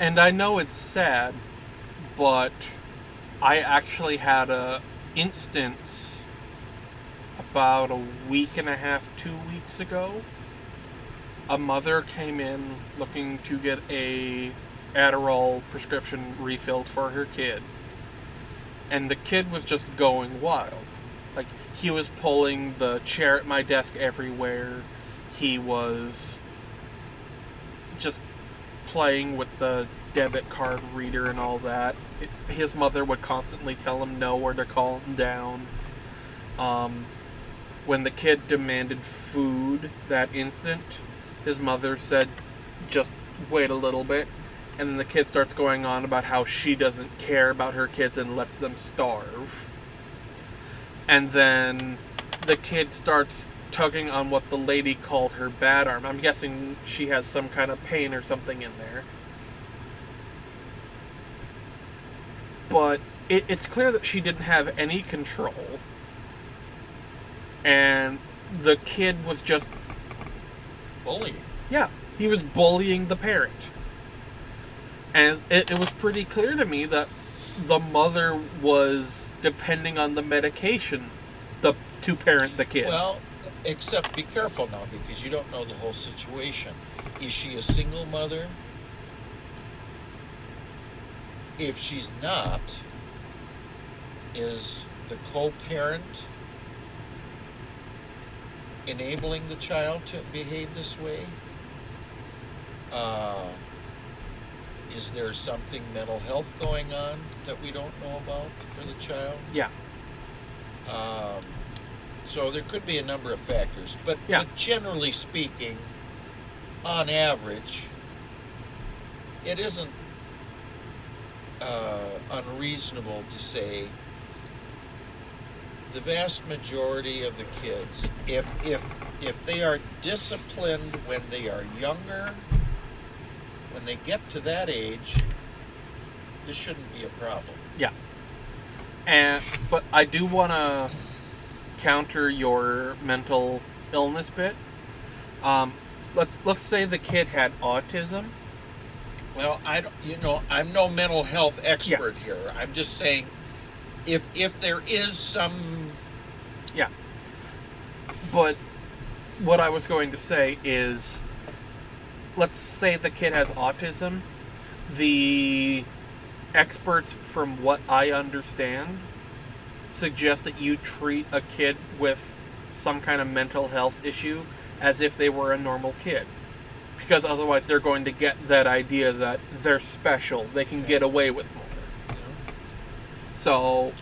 And I know it's sad, but I actually had a instance about a week and a half, 2 weeks ago. A mother came in looking to get a Adderall prescription refilled for her kid, and the kid was just going wild. Like, he was pulling the chair at my desk everywhere. He was just playing with the debit card reader and all that. His mother would constantly tell him no or to calm down. When the kid demanded food that instant, his mother said, just wait a little bit. And then the kid starts going on about how she doesn't care about her kids and lets them starve. And then the kid starts tugging on what the lady called her bad arm. I'm guessing she has some kind of pain or something in there. But it's clear that she didn't have any control. And the kid was just bullying. Yeah, he was bullying the parent. And it was pretty clear to me that the mother was depending on the medication to parent the kid. Well, except be careful now, because you don't know the whole situation. Is she a single mother? If she's not, is the co-parent enabling the child to behave this way? Is there something mental health going on that we don't know about for the child? Yeah. So there could be a number of factors, but, Yeah. but generally speaking, on average, it isn't unreasonable to say the vast majority of the kids, if they are disciplined when they are younger, when they get to that age, this shouldn't be a problem. Yeah. But I do want to counter your mental illness bit. Let's say the kid had autism. Well, I'm no mental health expert here. I'm just saying, if there is some, Yeah. But what I was going to say is, let's say the kid has autism. The experts, from what I understand, suggest that you treat a kid with some kind of mental health issue as if they were a normal kid. Because otherwise they're going to get that idea that they're special, they can get away with more. you know, So,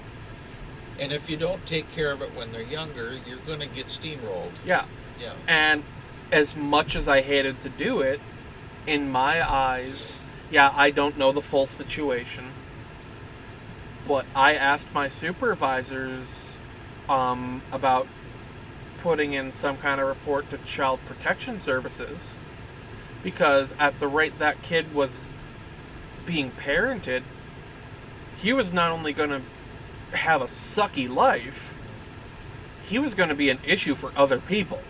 and if you don't take care of it when they're younger, you're going to get steamrolled. yeah. Yeah. And as much as I hated to do it, in my eyes, yeah, I don't know the full situation, but I asked my supervisors about putting in some kind of report to Child Protection Services, because at the rate that kid was being parented, he was not only going to have a sucky life, he was going to be an issue for other people.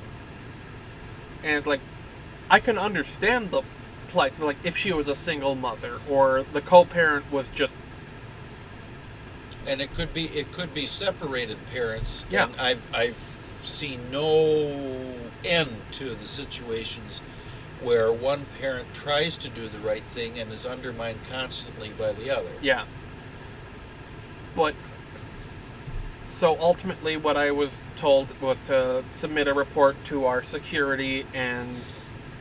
And it's like, I can understand the plight. So like, if she was a single mother, or the co-parent was just... And it could be separated parents. Yeah. And I've seen no end to the situations where one parent tries to do the right thing and is undermined constantly by the other. Yeah. But, so ultimately what I was told was to submit a report to our security, and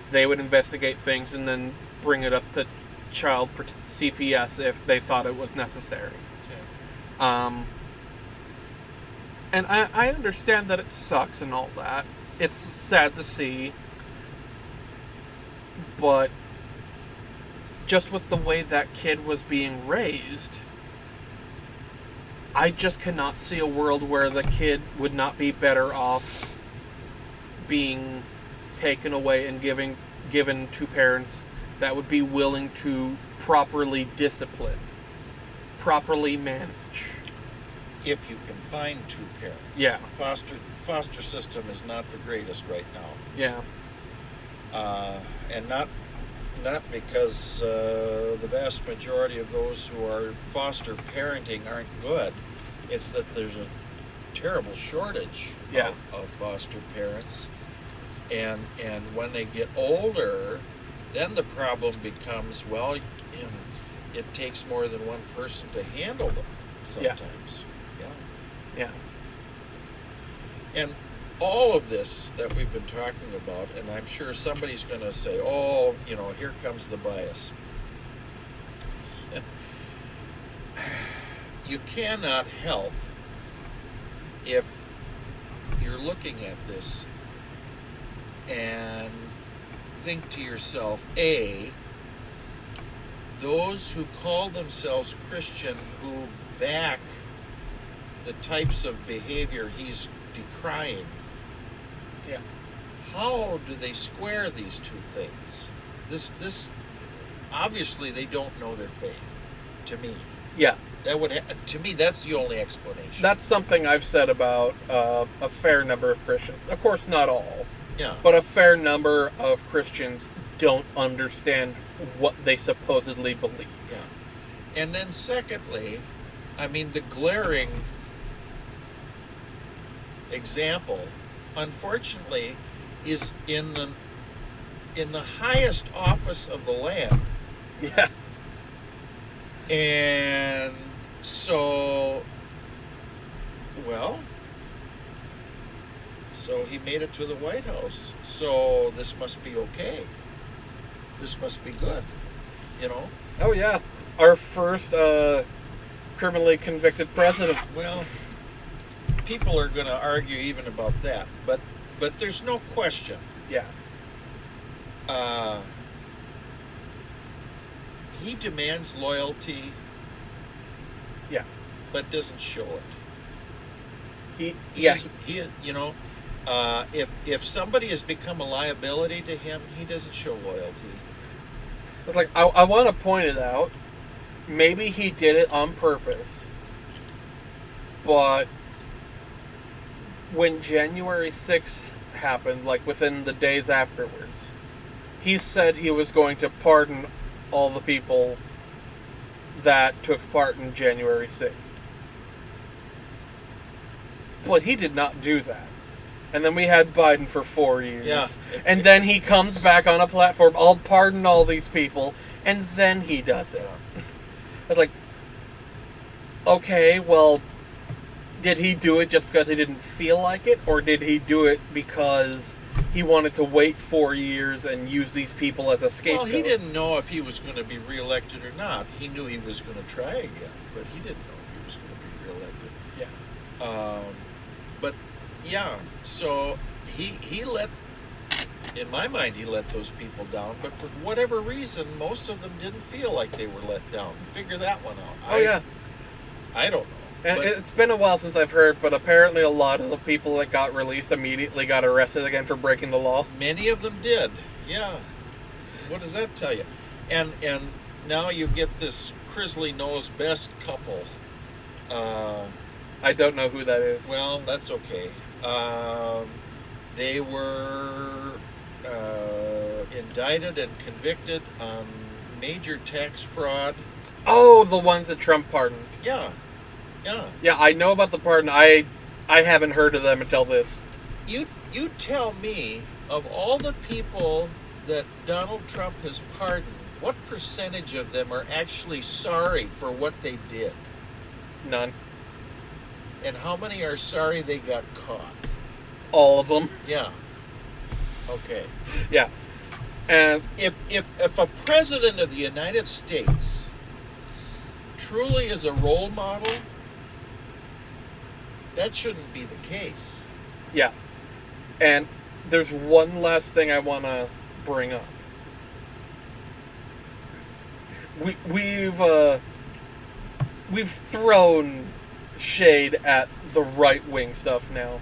they would investigate things and then bring it up to CPS if they thought it was necessary. Okay. And I understand that it sucks and all that. It's sad to see. But just with the way that kid was being raised, I just cannot see a world where the kid would not be better off being taken away and given to parents that would be willing to properly discipline, properly manage. If you can find two parents. Yeah. Foster system is not the greatest right now. Yeah. And not because the vast majority of those who are foster parenting aren't good. It's that there's a terrible shortage of foster parents. And when they get older, then the problem becomes, well, it takes more than one person to handle them sometimes. Yeah. And all of this that we've been talking about, and I'm sure somebody's going to say, oh, here comes the bias. You cannot help, if you're looking at this, and think to yourself, A, those who call themselves Christian, who back the types of behavior he's decrying, Yeah. how do they square these two things? This obviously they don't know their faith. To me, Yeah. to me that's the only explanation. That's something I've said about a fair number of Christians. Of course, not all, Yeah. but a fair number of Christians don't understand what they supposedly believe. Yeah. And then secondly, I mean, the glaring example, unfortunately, is in the highest office of the land. Yeah. And so, so he made it to the White House. So this must be okay. This must be good, Oh, yeah. Our first criminally convicted president. Well, people are going to argue even about that, but there's no question. Yeah. He demands loyalty, Yeah. but doesn't show it. He if somebody has become a liability to him, he doesn't show loyalty. It's like, I want to point it out. Maybe he did it on purpose. But when January 6th happened, like within the days afterwards, he said he was going to pardon all the people that took part in January 6th. But he did not do that. And then we had Biden for 4 years. Yeah. And then he comes back on a platform, I'll pardon all these people, and then he does it. It's like, okay, well, did he do it just because he didn't feel like it? Or did he do it because he wanted to wait 4 years and use these people as a scapegoat? Well, he didn't know if he was going to be reelected or not. He knew he was going to try again, but he didn't know if he was going to be reelected. Yeah. But yeah, so he let, in my mind, he let those people down. But for whatever reason, most of them didn't feel like they were let down. Figure that one out. Yeah. I don't know. And But it's been a while since I've heard, but apparently a lot of the people that got released immediately got arrested again for breaking the law. many of them did. Yeah. What does that tell you? And now you get this Crisley Knows Best couple. I don't know who that is. Well, that's okay. They were indicted and convicted on major tax fraud. Oh, the ones that Trump pardoned. Yeah. Yeah. Yeah, I know about the pardon. I haven't heard of them until this. You tell me, of all the people that Donald Trump has pardoned, what percentage of them are actually sorry for what they did? None. And how many are sorry they got caught? All of them. Yeah. Okay. Yeah. And If a president of the United States truly is a role model, that shouldn't be the case. yeah. And there's one last thing I want to bring up. We've thrown shade at the right wing stuff now.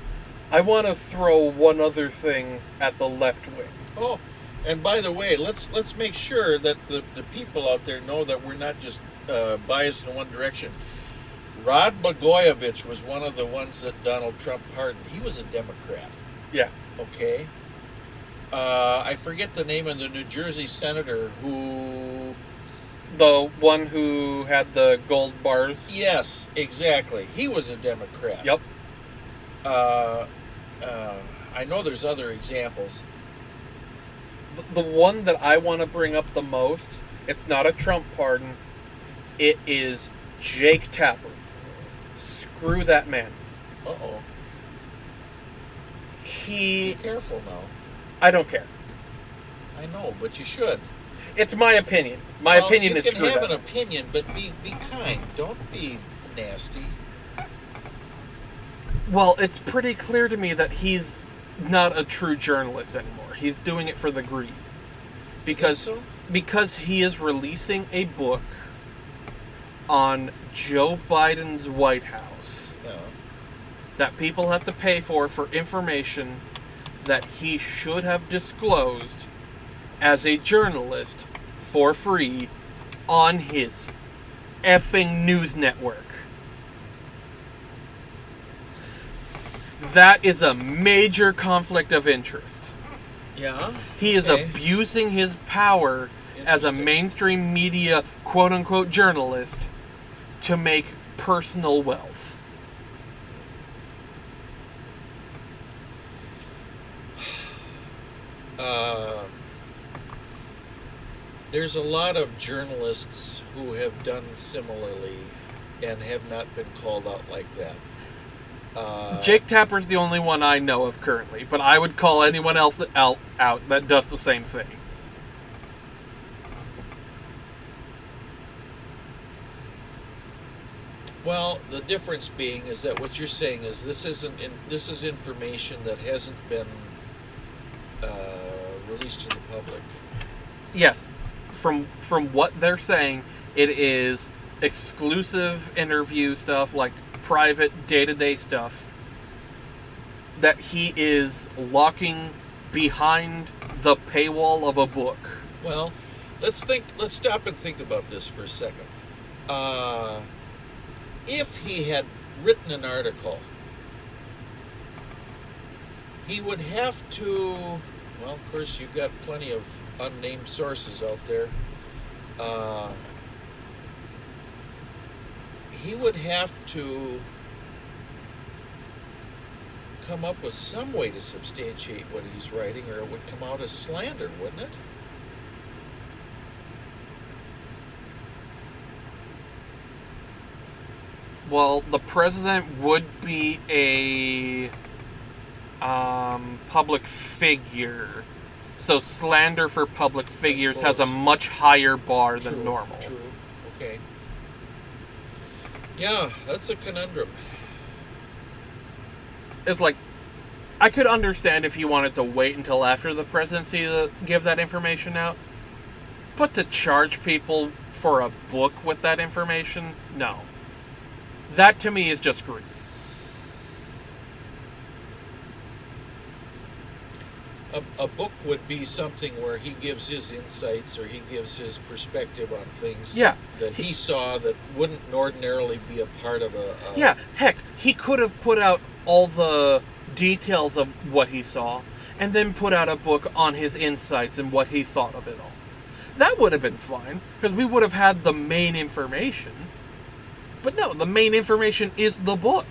I want to throw one other thing at the left wing. Oh, and by the way, let's make sure that the people out there know that we're not just biased in one direction. Rod Blagojevich was one of the ones that Donald Trump pardoned. He was a Democrat. Yeah. Okay. I forget the name of the New Jersey senator who. The one who had the gold bars. Yes, exactly. He was a Democrat. Yep. I know there's other examples. The one that I want to bring up the most, it's not a Trump pardon. It is Jake Tapper. Screw that man. Uh-oh. He... Be careful now. I don't care. I know, but you should. It's my opinion. My opinion is you can screw have that. an opinion, but be kind. Don't be nasty. Well, it's pretty clear to me that he's not a true journalist anymore. He's doing it for the greed. Because So? because he is releasing a book on Joe Biden's White House Yeah. that people have to pay for information that he should have disclosed as a journalist for free on his effing news network. That is a major conflict of interest. Yeah. He is Okay. abusing his power as a Interesting. mainstream media quote-unquote journalist to make personal wealth. There's a lot of journalists who have done similarly and have not been called out like that. Jake Tapper's the only one I know of currently, but I would call anyone else out that does the same thing. Well, the difference being is that what you're saying is this is information that hasn't been released to the public. Yes, from what they're saying, it is exclusive interview stuff, like private day-to-day stuff, that he is locking behind the paywall of a book. Well, let's stop and think about this for a second. If he had written an article, he would have to, well, of course, you've got plenty of unnamed sources out there. He would have to come up with some way to substantiate what he's writing, or it would come out as slander, wouldn't it? Well, the president would be a public figure. So slander for public figures has a much higher bar than normal. True. Okay. Yeah, that's a conundrum. It's like, I could understand if you wanted to wait until after the presidency to give that information out. But to charge people for a book with that information, no. That to me is just greed. A book would be something where he gives his insights, or he gives his perspective on things Yeah. that he saw that wouldn't ordinarily be a part of a... Yeah, heck, he could have put out all the details of what he saw, and then put out a book on his insights and what he thought of it all. That would have been fine, because we would have had the main information. But no, the main information is the book.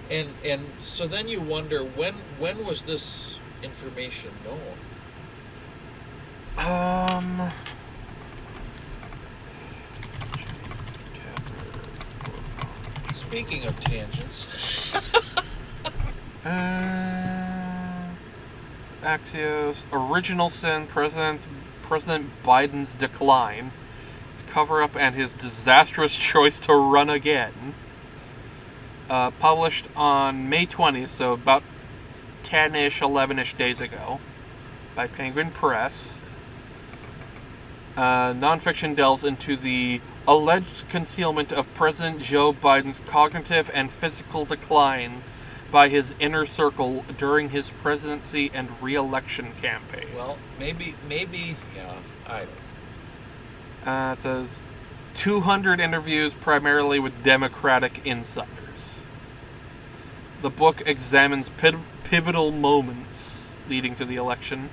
And so then you wonder, when was this information known? Speaking of tangents, Axios, Original Sin, President Biden's Decline, his cover-up, and his disastrous choice to run again. Published on May 20th, so about 10-ish, 11-ish days ago, by Penguin Press. Nonfiction delves into the alleged concealment of President Joe Biden's cognitive and physical decline by his inner circle during his presidency and re-election campaign. well, maybe, yeah, I don't. It says 200 interviews primarily with Democratic insiders. The book examines pivotal moments leading to the election,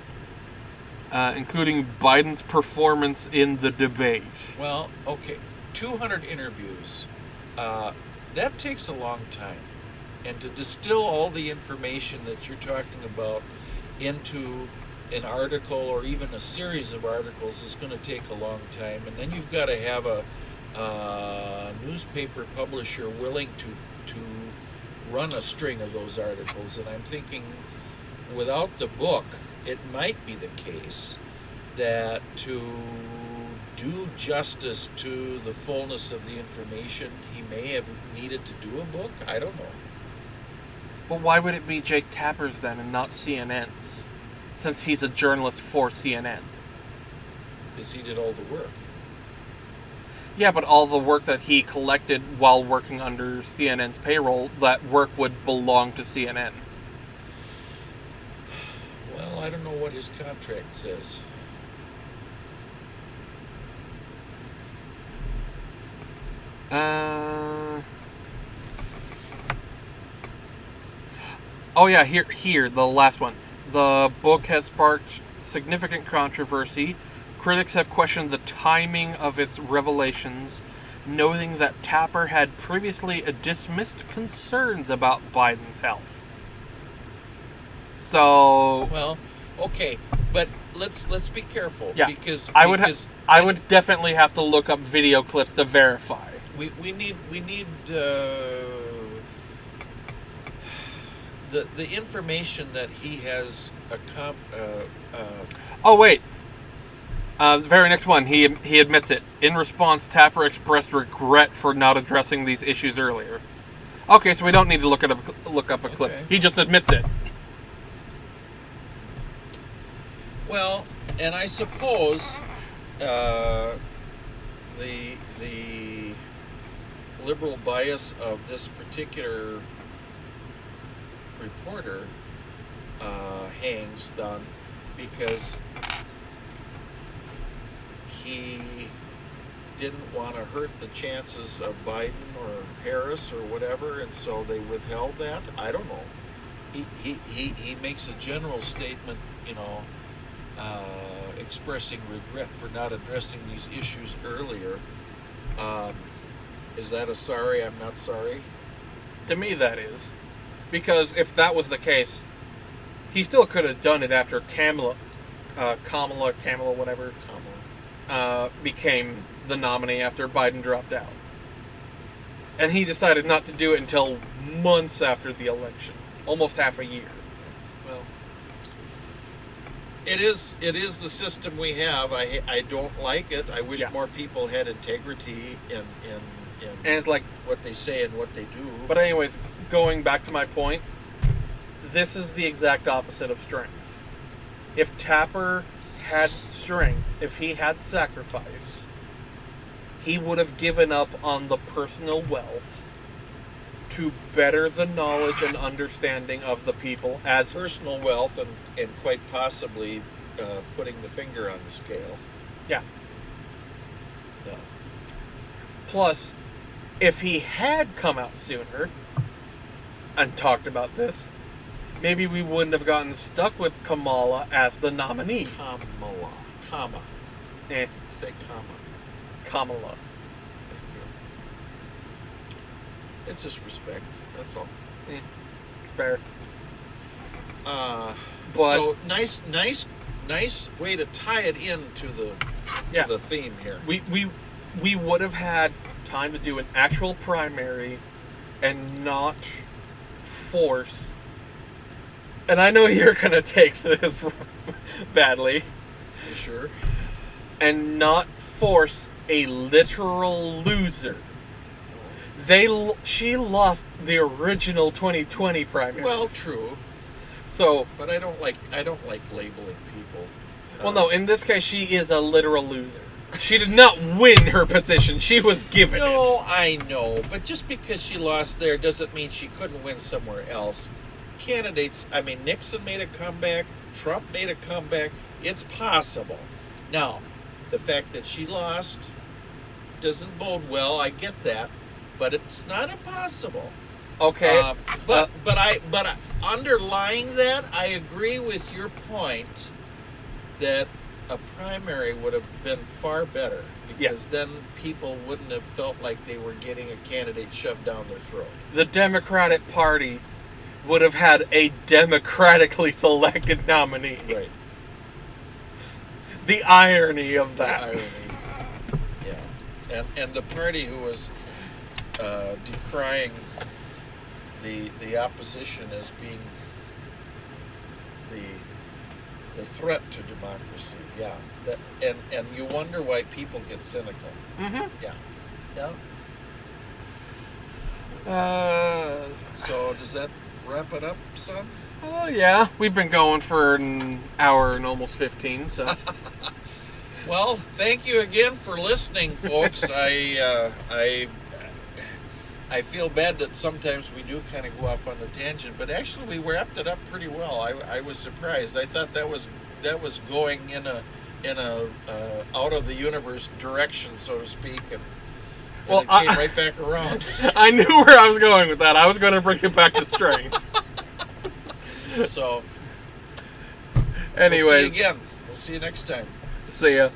including Biden's performance in the debate. Well, okay, 200 interviews. That takes a long time. And to distill all the information that you're talking about into an article or even a series of articles is going to take a long time. And then you've got to have a newspaper publisher willing to run a string of those articles. And I'm thinking, without the book, it might be the case that to do justice to the fullness of the information, he may have needed to do a book. I don't know. But why would it be Jake Tapper's then and not CNN's? Since he's a journalist for CNN. Because he did all the work. Yeah, but all the work that he collected while working under CNN's payroll, that work would belong to CNN. Well, I don't know what his contract says. Oh yeah, here, the last one. The book has sparked significant controversy. Critics have questioned the timing of its revelations, noting that Tapper had previously dismissed concerns about Biden's health. So, Well, okay, but let's be careful. yeah, because I would definitely have to look up video clips to verify. we need the information that he has Oh wait, The very next one, he admits it. In response, Tapper expressed regret for not addressing these issues earlier. Okay, so we don't need to look up a clip. Okay. He just admits it. Well, and I suppose the liberal bias of this particular reporter hangs on because he didn't want to hurt the chances of Biden or Harris or whatever, and so they withheld that. I don't know. He makes a general statement, expressing regret for not addressing these issues earlier. Is that a sorry, I'm not sorry? To me, that is. Because if that was the case, he still could have done it after Kamala, whatever, became the nominee after Biden dropped out. And he decided not to do it until months after the election. Almost half a year. Well, it is the system we have. I don't like it. I wish more people had integrity in and it's like what they say and what they do. But anyways, going back to my point, this is the exact opposite of strength. If Tapper had strength, if he had sacrifice, he would have given up on the personal wealth to better the knowledge and understanding of the people as personal wealth and quite possibly putting the finger on the scale. Yeah. No. Plus, if he had come out sooner and talked about this, maybe we wouldn't have gotten stuck with Kamala as the nominee. Comma. Say comma. Kamala. Thank you. It's just respect. That's all. Fair. But so nice way to tie it into the theme here. We would have had time to do an actual primary and not force. And I know you're gonna take this badly. You sure? And not force a literal loser. She lost the original 2020 primary. Well, true. So, but I don't like labeling people. Well, no. In this case, she is a literal loser. She did not win her position. She was given it. No, I know. But just because she lost there doesn't mean she couldn't win somewhere else. Candidates, Nixon made a comeback. Trump made a comeback. It's possible. Now, the fact that she lost doesn't bode well. I get that. But it's not impossible. Okay. But underlying that, I agree with your point that a primary would have been far better because then people wouldn't have felt like they were getting a candidate shoved down their throat. The Democratic Party would have had a democratically selected nominee. Right. The irony of that. The irony. Yeah. And the party who was decrying the opposition as being the threat to democracy. Yeah. And you wonder why people get cynical. Mm-hmm. Yeah. So does that wrap it up, son? Oh yeah, we've been going for an hour and almost 15. So. Well, thank you again for listening, folks. I feel bad that sometimes we do kind of go off on a tangent, but actually we wrapped it up pretty well. I was surprised. I thought that was going in a out of the universe direction, so to speak, and it came right back around. I knew where I was going with that. I was going to bring it back to strength. So, anyways, we'll see you again. We'll see you next time. See ya.